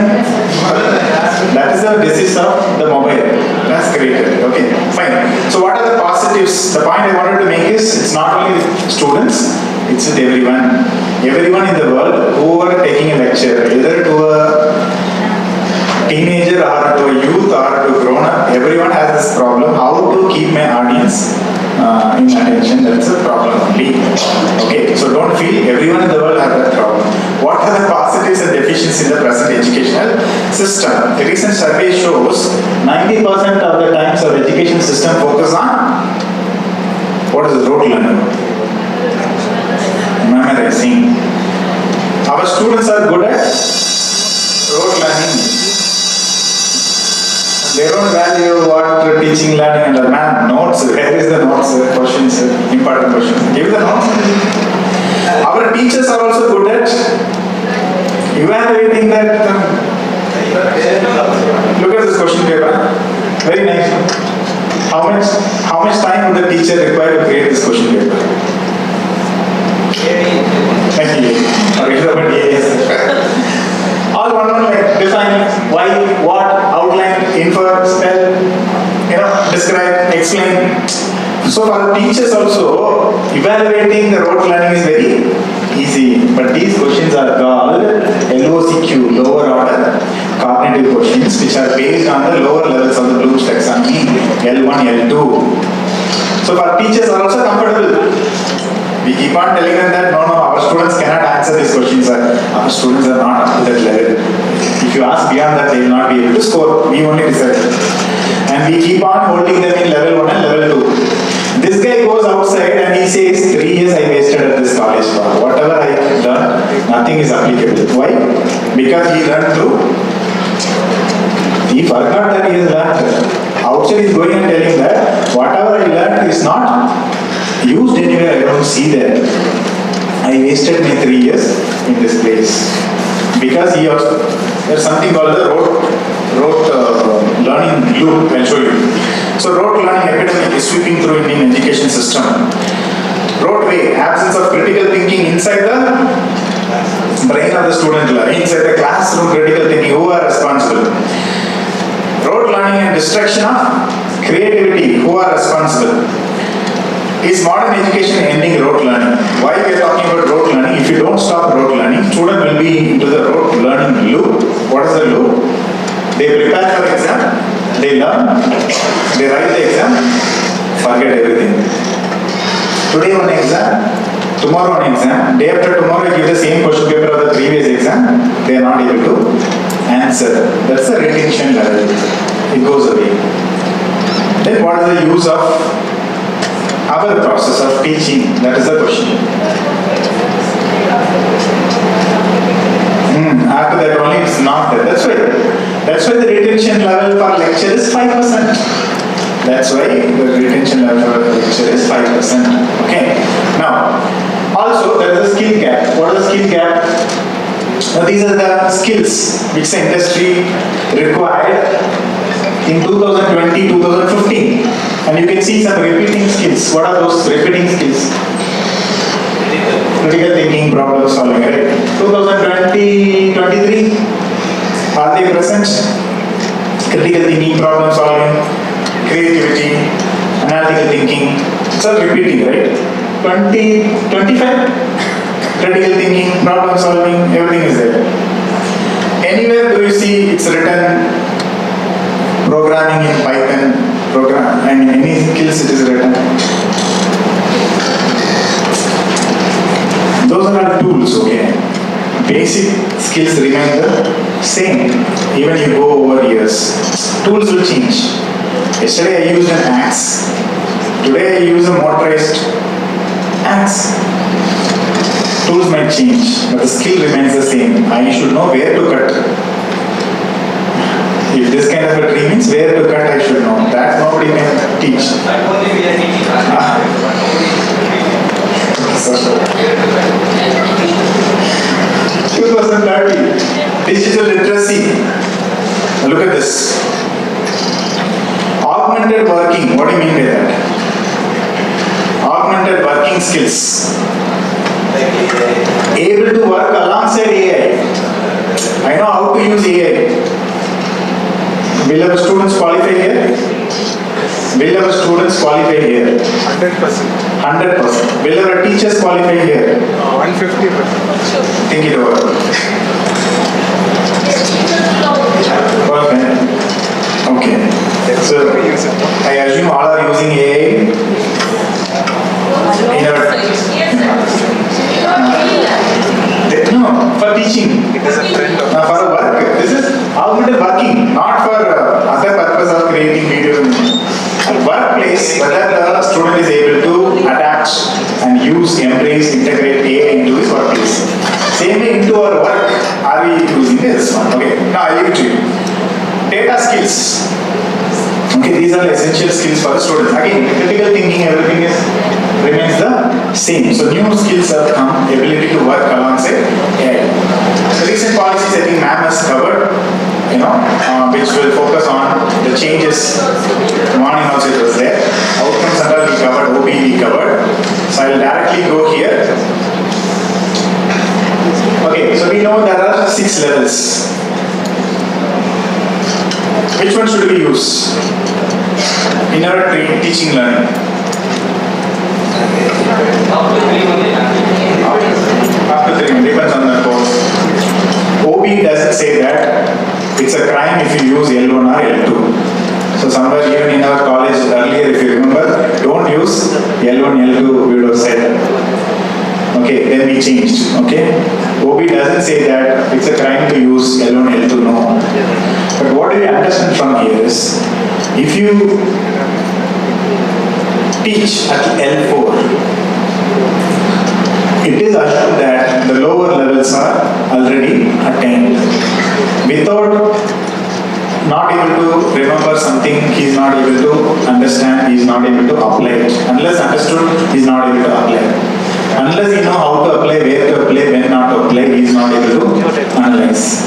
that is the disease of the mobile. That's created. Okay, fine. So what are the positives? The point I wanted to make is it's not only with students, it's with everyone. Everyone in the world who are taking a lecture, either to a teenager or to a youth or to a grown up, everyone has this problem. How to keep my audience in attention, that's a problem only. Okay, so don't feel everyone in the world has that problem. What are the positives and deficiencies in the present educational system? A recent survey shows 90% of the times our education system focus on what is the rote learning? Memorizing. Our students are good at rote learning. They don't value what teaching, learning, and man, notes. Where is the notes? Questions, important questions. Give the notes. Our teachers are also good at evaluating that. Look at this question paper. Very nice. How much time would the teacher require to create this question paper? Thank you. All one like define why, what, outline, infer, spell, describe, explain. So for teachers also, evaluating the rote learning is very easy. But these questions are called LOCQ, lower order cognitive questions, which are based on the lower levels of the Bloom's taxonomy, L1, L2. So for teachers are also comfortable. We keep on telling them that no, our students cannot answer these questions. Our students are not up to that level. If you ask beyond that, they will not be able to score. We only decide. And we keep on holding them in level 1 and level 2. This guy goes outside and he says, 3 years I wasted at this college. Whatever I learned, nothing is applicable. Why? Because he learned through. He forgot that he has learned. Outside he is going and telling that whatever I learned is not used anywhere. I don't see that. I wasted my 3 years in this place. Because he also, there's something called the rote learning loop. I'll show you. So rote learning epidemic is sweeping through Indian education system. Rote way, absence of critical thinking inside the brain of the student, inside the classroom critical thinking. Who are responsible? Rote learning and distraction of creativity. Who are responsible? Is modern education ending rote learning? Why we are talking about rote learning? If you don't stop rote learning, student will be into the rote learning loop. What is the loop? They prepare for exam, they learn, they write the exam, forget everything. Today one exam, tomorrow one exam, day after tomorrow give the same question paper of the previous exam, they are not able to answer. That's the retention level. It goes away. Then what is the use of our process of teaching? That is the question. After that only it's not there. That's why the retention level for lecture is 5%. That's why the retention level for lecture is 5%. Okay. Now, also there is a skill gap. What is the skill gap? Now these are the skills which the industry required in 2020, 2015. And you can see some repeating skills. What are those repeating skills? Critical thinking, problem solving, right? 2020, 23, are they present? Critical thinking, problem solving, creativity, analytical thinking. It's all repeating, right? 20, 25, critical thinking, problem solving, everything is there. Anywhere do you see it's written programming in Python? Program and any skills it is written. Those are all tools, okay? Basic skills remain the same even you go over years. Tools will change. Yesterday I used an axe. Today I use a motorized axe. Tools might change, but the skill remains the same. I should know where to cut. If this kind of a tree means where to cut, I should know. That nobody can teach. That only we are teaching. 2030, digital literacy. Look at this. Augmented working. What do you mean by that? Augmented working skills. Able to work alongside AI. I know how to use AI. Will our students qualify here? Will our students qualify here? 100%. 100%. Will our teachers qualify here? 150%. Think it over. Okay. So, I assume all are using AI in our... No, for teaching. It is a trend of For work. This is augmented working, not for other purpose of creating videos. At workplace, whether the student is able to adapt and use, embrace, integrate AI into his workplace. Same way into our work, are we using this one? Okay, now I leave it to you. Data skills. Okay, these are the essential skills for the students. Again, critical thinking, everything remains the same. So new skills have come, ability to work alongside AI. The recent policies I think ma'am has covered, which will focus on the changes. Morning also it was there. Outcomes and all we covered, OB we covered. So I will directly go here. Okay, so we know there are 6 levels. Which one should we use in our teaching learning? After 3 depends on the course. OB doesn't say that it's a crime if you use L1 or L2. So somewhere even in our college earlier, if you remember, don't use L1, L2, we would have said. Okay, then we changed. Okay, OB doesn't say that it's a crime to use L1, L2, no. But what do you understand from here is, if you teach at L4, it is assumed that the lower levels are already attained. Without not able to remember something, he is not able to understand, he is not able to apply it. Unless understood, he is not able to apply. Unless you know how to apply, where to apply, when not to apply, he is not able to analyze.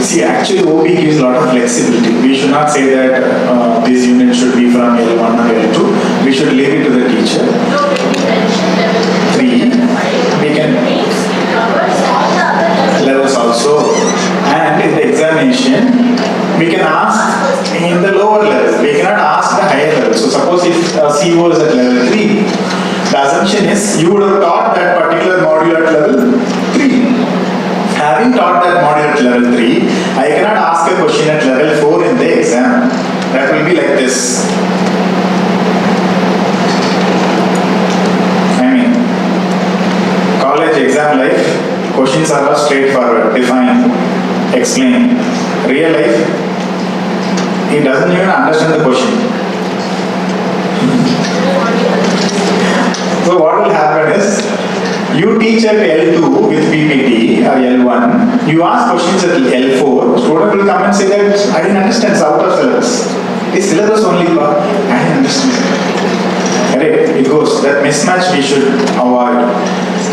See, actually OB gives a lot of flexibility. We should not say that this unit should be from L1 or L2. We should leave it to the teacher. No, when we mention level 3, we can means it covers all the other levels also. And in the examination, we can ask in the lower level. We cannot ask the higher level. So suppose if CO is at level 3, the assumption is you would have taught that particular module at level 3. Having taught that module at level 3, I cannot ask a question at level 4 in the exam. That will be like this. I mean, college exam life, questions are all straightforward, define, explain. Real life, he doesn't even understand the question. So what will happen is, you teach at L2 with PPT or L1, you ask questions at L4, student will come and say that I didn't understand, it's out of syllabus. It's syllabus only, I didn't understand. Correct? It goes, that mismatch we should avoid.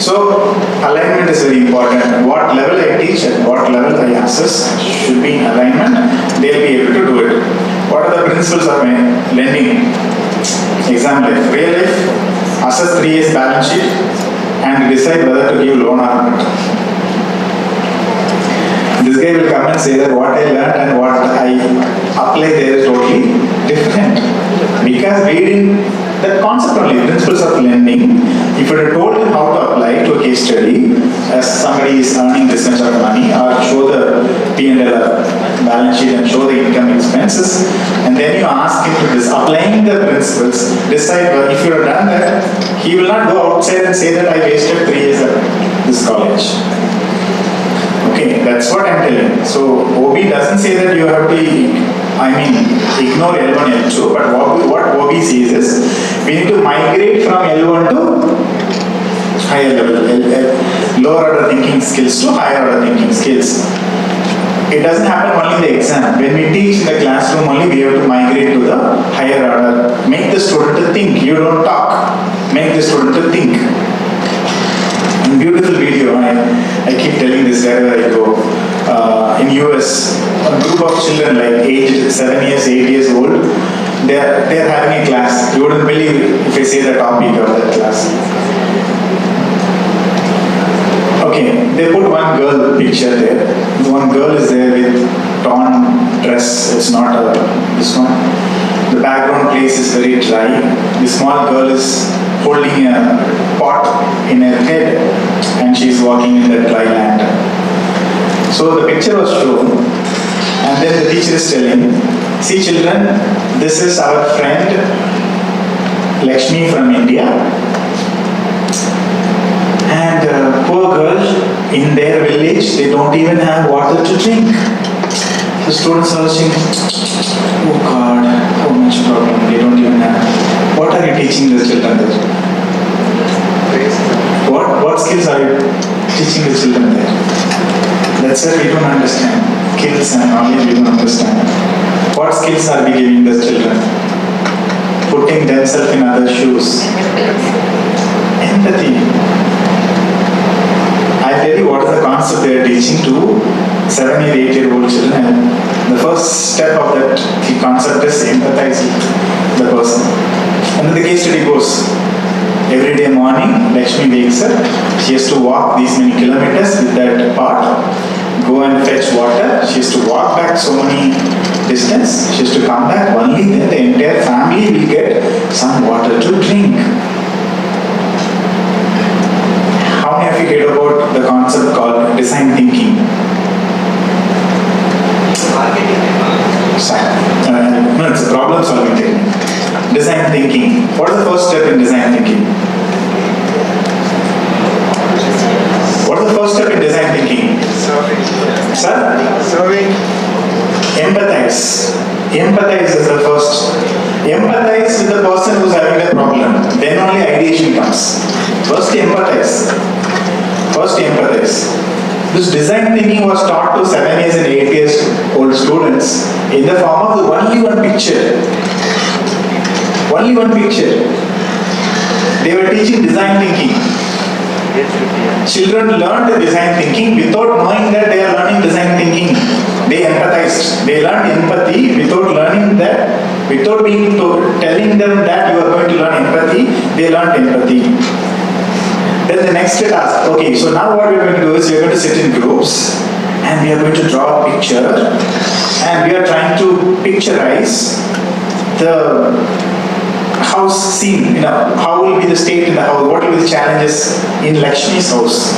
So, alignment is very important. What level I teach and what level I assess should be in alignment, they'll be able to do it. What are the principles of lending? Exam life, real life, assess 3 years balance sheet, and decide whether to give loan or not. This guy will come and say that what I learned and what I apply there is totally different. Because we didn't, that concept only, principles of lending, if you had told him how to apply to a case study, as somebody is earning this much of money, or show the P&L balance sheet and show the income expenses, and then you ask him to applying the principles, decide, well, if you have done that, he will not go outside and say that I wasted 3 years at this college. Okay, that's what I'm telling. So OB doesn't say that you have to, ignore L1, L2, but what OB says is, we need to migrate from L1 to higher level, lower order thinking skills to higher order thinking skills. It doesn't happen only in the exam. When we teach in the classroom only, we have to migrate to the higher order. Make the student to think. You don't talk. Make the student to think. In beautiful video, I keep telling this wherever I go. In US, a group of children like aged 7 years, 8 years old, they're having a class. You wouldn't believe if I say the topic of that class. Okay, they put one girl picture there. One girl is there with torn dress. It's not this one. The background place is very dry. The small girl is holding a pot in her head and she's walking in the dry land. So the picture was shown and then the teacher is telling, see children, this is our friend Lakshmi from India. And poor girl, in their village, they don't even have water to drink. The students are saying, oh God, how much problem, they don't even have. What are you teaching the children there? What skills are you teaching the children there? That's what we don't understand. Skills and knowledge we don't understand. What skills are we giving the children? Putting themselves in other shoes. Empathy. I tell you what is the concept they are teaching to 7 or 8 year old children. The first step of that concept is empathizing the person. And then the case study goes. Every day morning, Lakshmi wakes up. She has to walk these many kilometers with that pot, go and fetch water. She has to walk back so many distance. She has to come back. Only then the entire family will get some water to drink. How many of you heard about the concept called design thinking? No, it's a problem solving technique. Design thinking. What is the first step in design thinking? What is the first step in design thinking? Sir? Serving. Empathize. Empathize is the first. Empathize with the person who's having a problem. Then only ideation comes. First empathize. First empathize. This design thinking was taught to 7 years and 8 years old students in the form of only one picture. Only one picture. They were teaching design thinking. Children learned design thinking without knowing that they are learning design thinking. They empathized. They learned empathy without learning that, without being telling them that you are going to learn empathy. They learned empathy. Then the next task. Okay, so now what we are going to do is we are going to sit in groups and we are going to draw a picture and we are trying to picturize the house scene, how will be the state in the house, what will be the challenges in Lakshmi's house.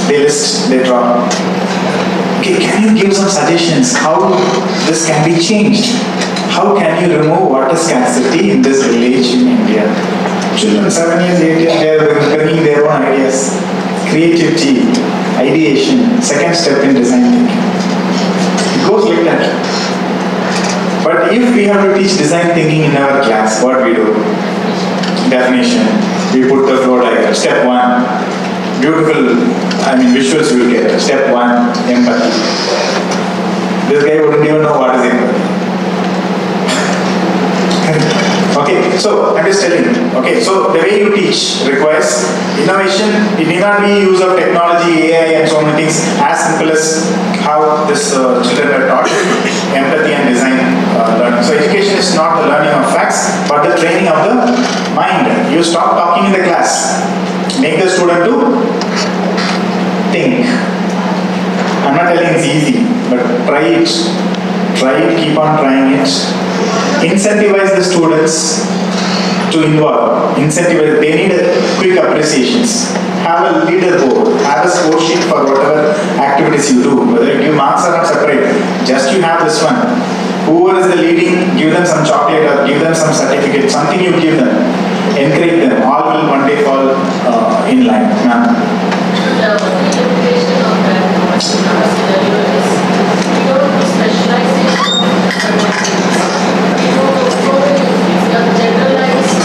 They list, they draw. Okay, can you give some suggestions how this can be changed? How can you remove water scarcity in this village in India? Children 7 years, 8 years, they are bringing their own ideas. Creativity, ideation, second step in design thinking. It goes like that. But if we have to teach design thinking in our class, what we do? Definition. We put the flow diagram. Step 1. Beautiful, visuals you will get. Step 1, empathy. This guy wouldn't even know what is empathy. Okay, so I'm just telling. Okay, so the way you teach requires innovation. It may not be use of technology, AI, and so many things. As simple as how this children are taught, empathy and design learning. So education is not the learning of facts, but the training of the mind. You stop talking in the class. Make the student to think. I'm not telling it's easy, but try it. Try it, keep on trying it. Incentivize the students to involve. Incentivize, they need quick appreciations. Have a leaderboard, have a score sheet for whatever activities you do. Whether you give marks are not separate, just you have this one. Whoever is the leading, give them some chocolate or give them some certificate, something you give them. Encourage them, all will one day fall in line. Ma'am. The only limitation of that scenario is we don't do specialization. We don't go to generalized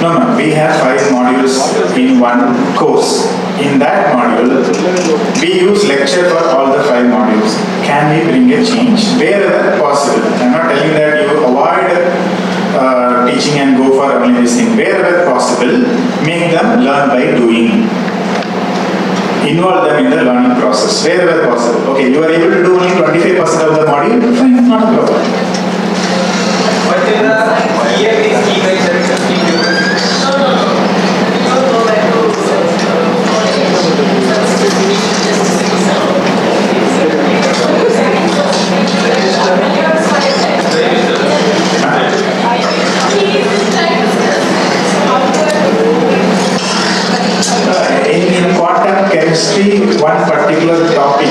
No, we have 5 modules in one course. In that module, we use lecture for all the 5 modules. Can we bring a change? Wherever possible. I'm not telling that you avoid teaching and go for only this thing. Wherever possible, make them learn by doing. Involve them in the learning process. Wherever possible. Okay, you are able to do only 25% of the module, fine, not a problem. What is the year-based key measure in quantum chemistry, one particular topic,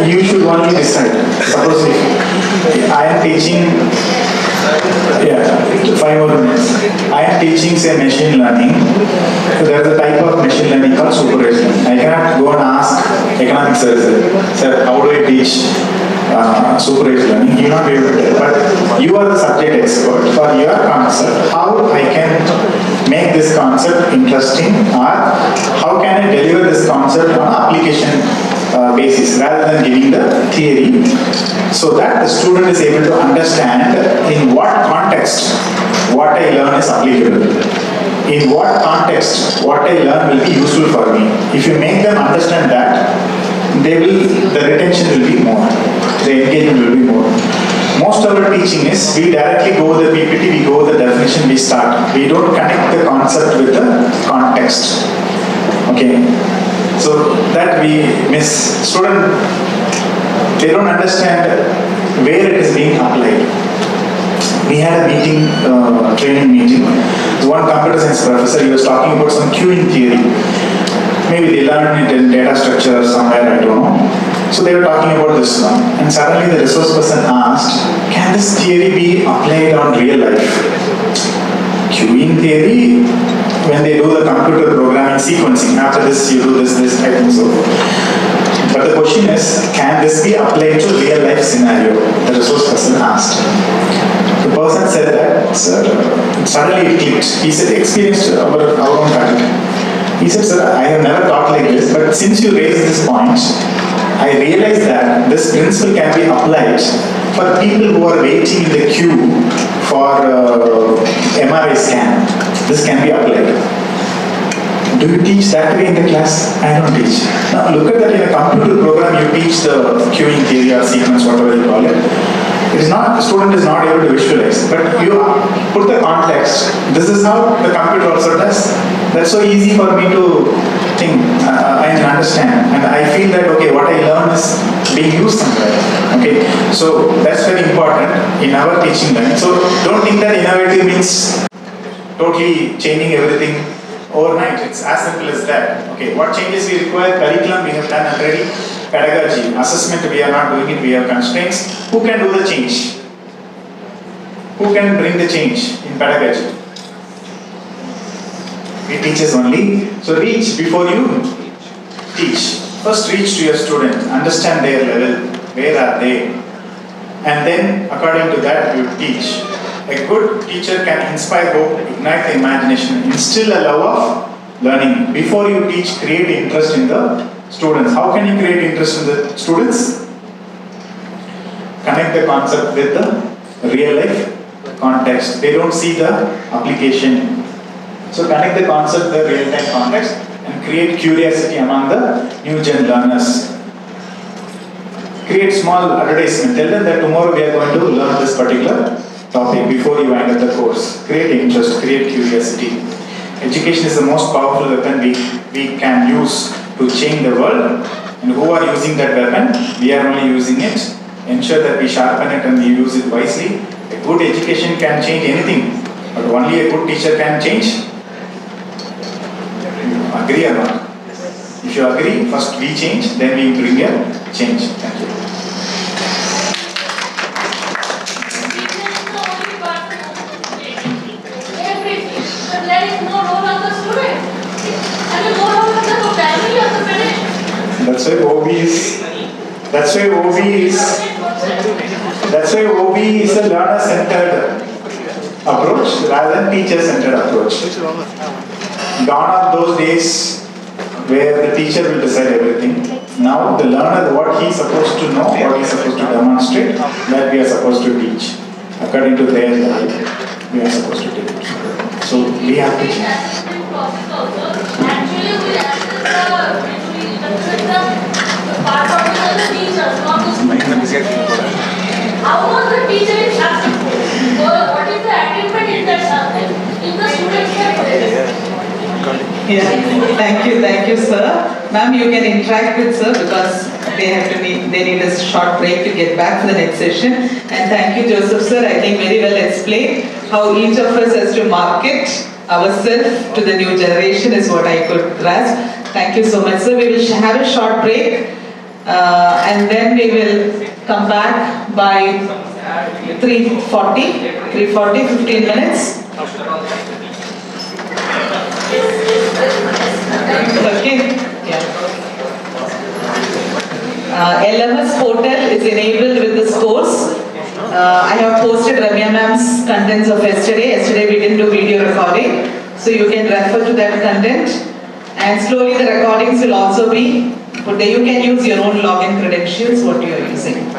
you should only decide. Suppose if I am teaching, 5 more minutes. I am teaching, say, machine learning. So there is a type of machine learning called supervised learning. I cannot go and ask economics sir, how do I teach supervised learning? You will not be able to tell. But you are the subject expert for your concept. How I can make this concept interesting, or how can I deliver this concept on application basis rather than giving the theory, so that the student is able to understand in what context what I learn is applicable. in what context, what I learn will be useful for me. If you make them understand that, the retention will be more, the engagement will be more. Most of our teaching is, we directly go with the PPT, we go with the definition, we start. We don't connect the concept with the context. Okay, so that we miss. Student, they don't understand where it is being applied. We had a meeting, training meeting. One computer science professor, he was talking about some queuing theory. Maybe they learned it in data structure somewhere, I don't know. So they were talking about this one. And suddenly the resource person asked, can this theory be applied on real life? Queuing theory, when they do the computer programming sequencing, after this you do this, I think so. But the question is, can this be applied to real life scenario? The resource person asked. The person said that, sir, suddenly it clicked. He said, experienced our own faculty. He said, sir, I have never thought like this, but since you raised this point, I realized that this principle can be applied for people who are waiting in the queue for MRI scan. This can be applied. Do you teach that way in the class? I don't teach. Now look at that, in a computer program you teach the queuing theory or sequence, whatever you call it. It is not, the student is not able to visualize, but you put the context. This is how the computer also does. That's so easy for me to think and understand. And I feel that, okay, what I learn is being used somewhere. Okay, so that's very important in our teaching learning. So don't think that innovative means totally changing everything overnight. It's as simple as that. Okay, what changes we require? Curriculum we have done already. Pedagogy, assessment we are not doing it, we have constraints. Who can do the change? Who can bring the change in pedagogy? We teachers only. So reach before you teach. First reach to your student, understand their level, where are they? And then according to that you teach. A good teacher can inspire hope, ignite the imagination, instill a love of learning. Before you teach, create interest in the students. How can you create interest in the students? Connect the concept with the real life context. They don't see the application. So connect the concept with the real time context and create curiosity among the new gen learners. Create small advertisement. Tell them that tomorrow we are going to learn this particular topic before you end up the course. Create interest, create curiosity. Education is the most powerful weapon we can use to change the world. And who are using that weapon? We are only using it. Ensure that we sharpen it and we use it wisely. A good education can change anything, but only a good teacher can change. Agree or not? If you agree, first we change, then we bring a change. Thank you. That's why OB is a learner-centered approach rather than teacher-centered approach. Gone are those days where the teacher will decide everything. Now the learner, what he is supposed to know, what he is supposed to demonstrate, that we are supposed to teach. According to their level, we are supposed to teach. So we have to change. Actually, we the part of the teachers, not the how was the teacher in subject? What is the achievement in that subject? In the student Yeah, thank you, sir. Ma'am, you can interact with sir because they need a short break to get back for the next session. And thank you, Joseph sir. I think very well explained how each of us has to market ourselves to the new generation is what I could grasp. Thank you so much, sir. We will have a short break and then we will come back by 3:40, 15 minutes. Okay. Yeah. LMS portal is enabled with this course. I have posted Ramya ma'am's contents of yesterday. Yesterday we didn't do video recording, so you can refer to that content. And slowly the recordings will also be put there. You can use your own login credentials, what you are using.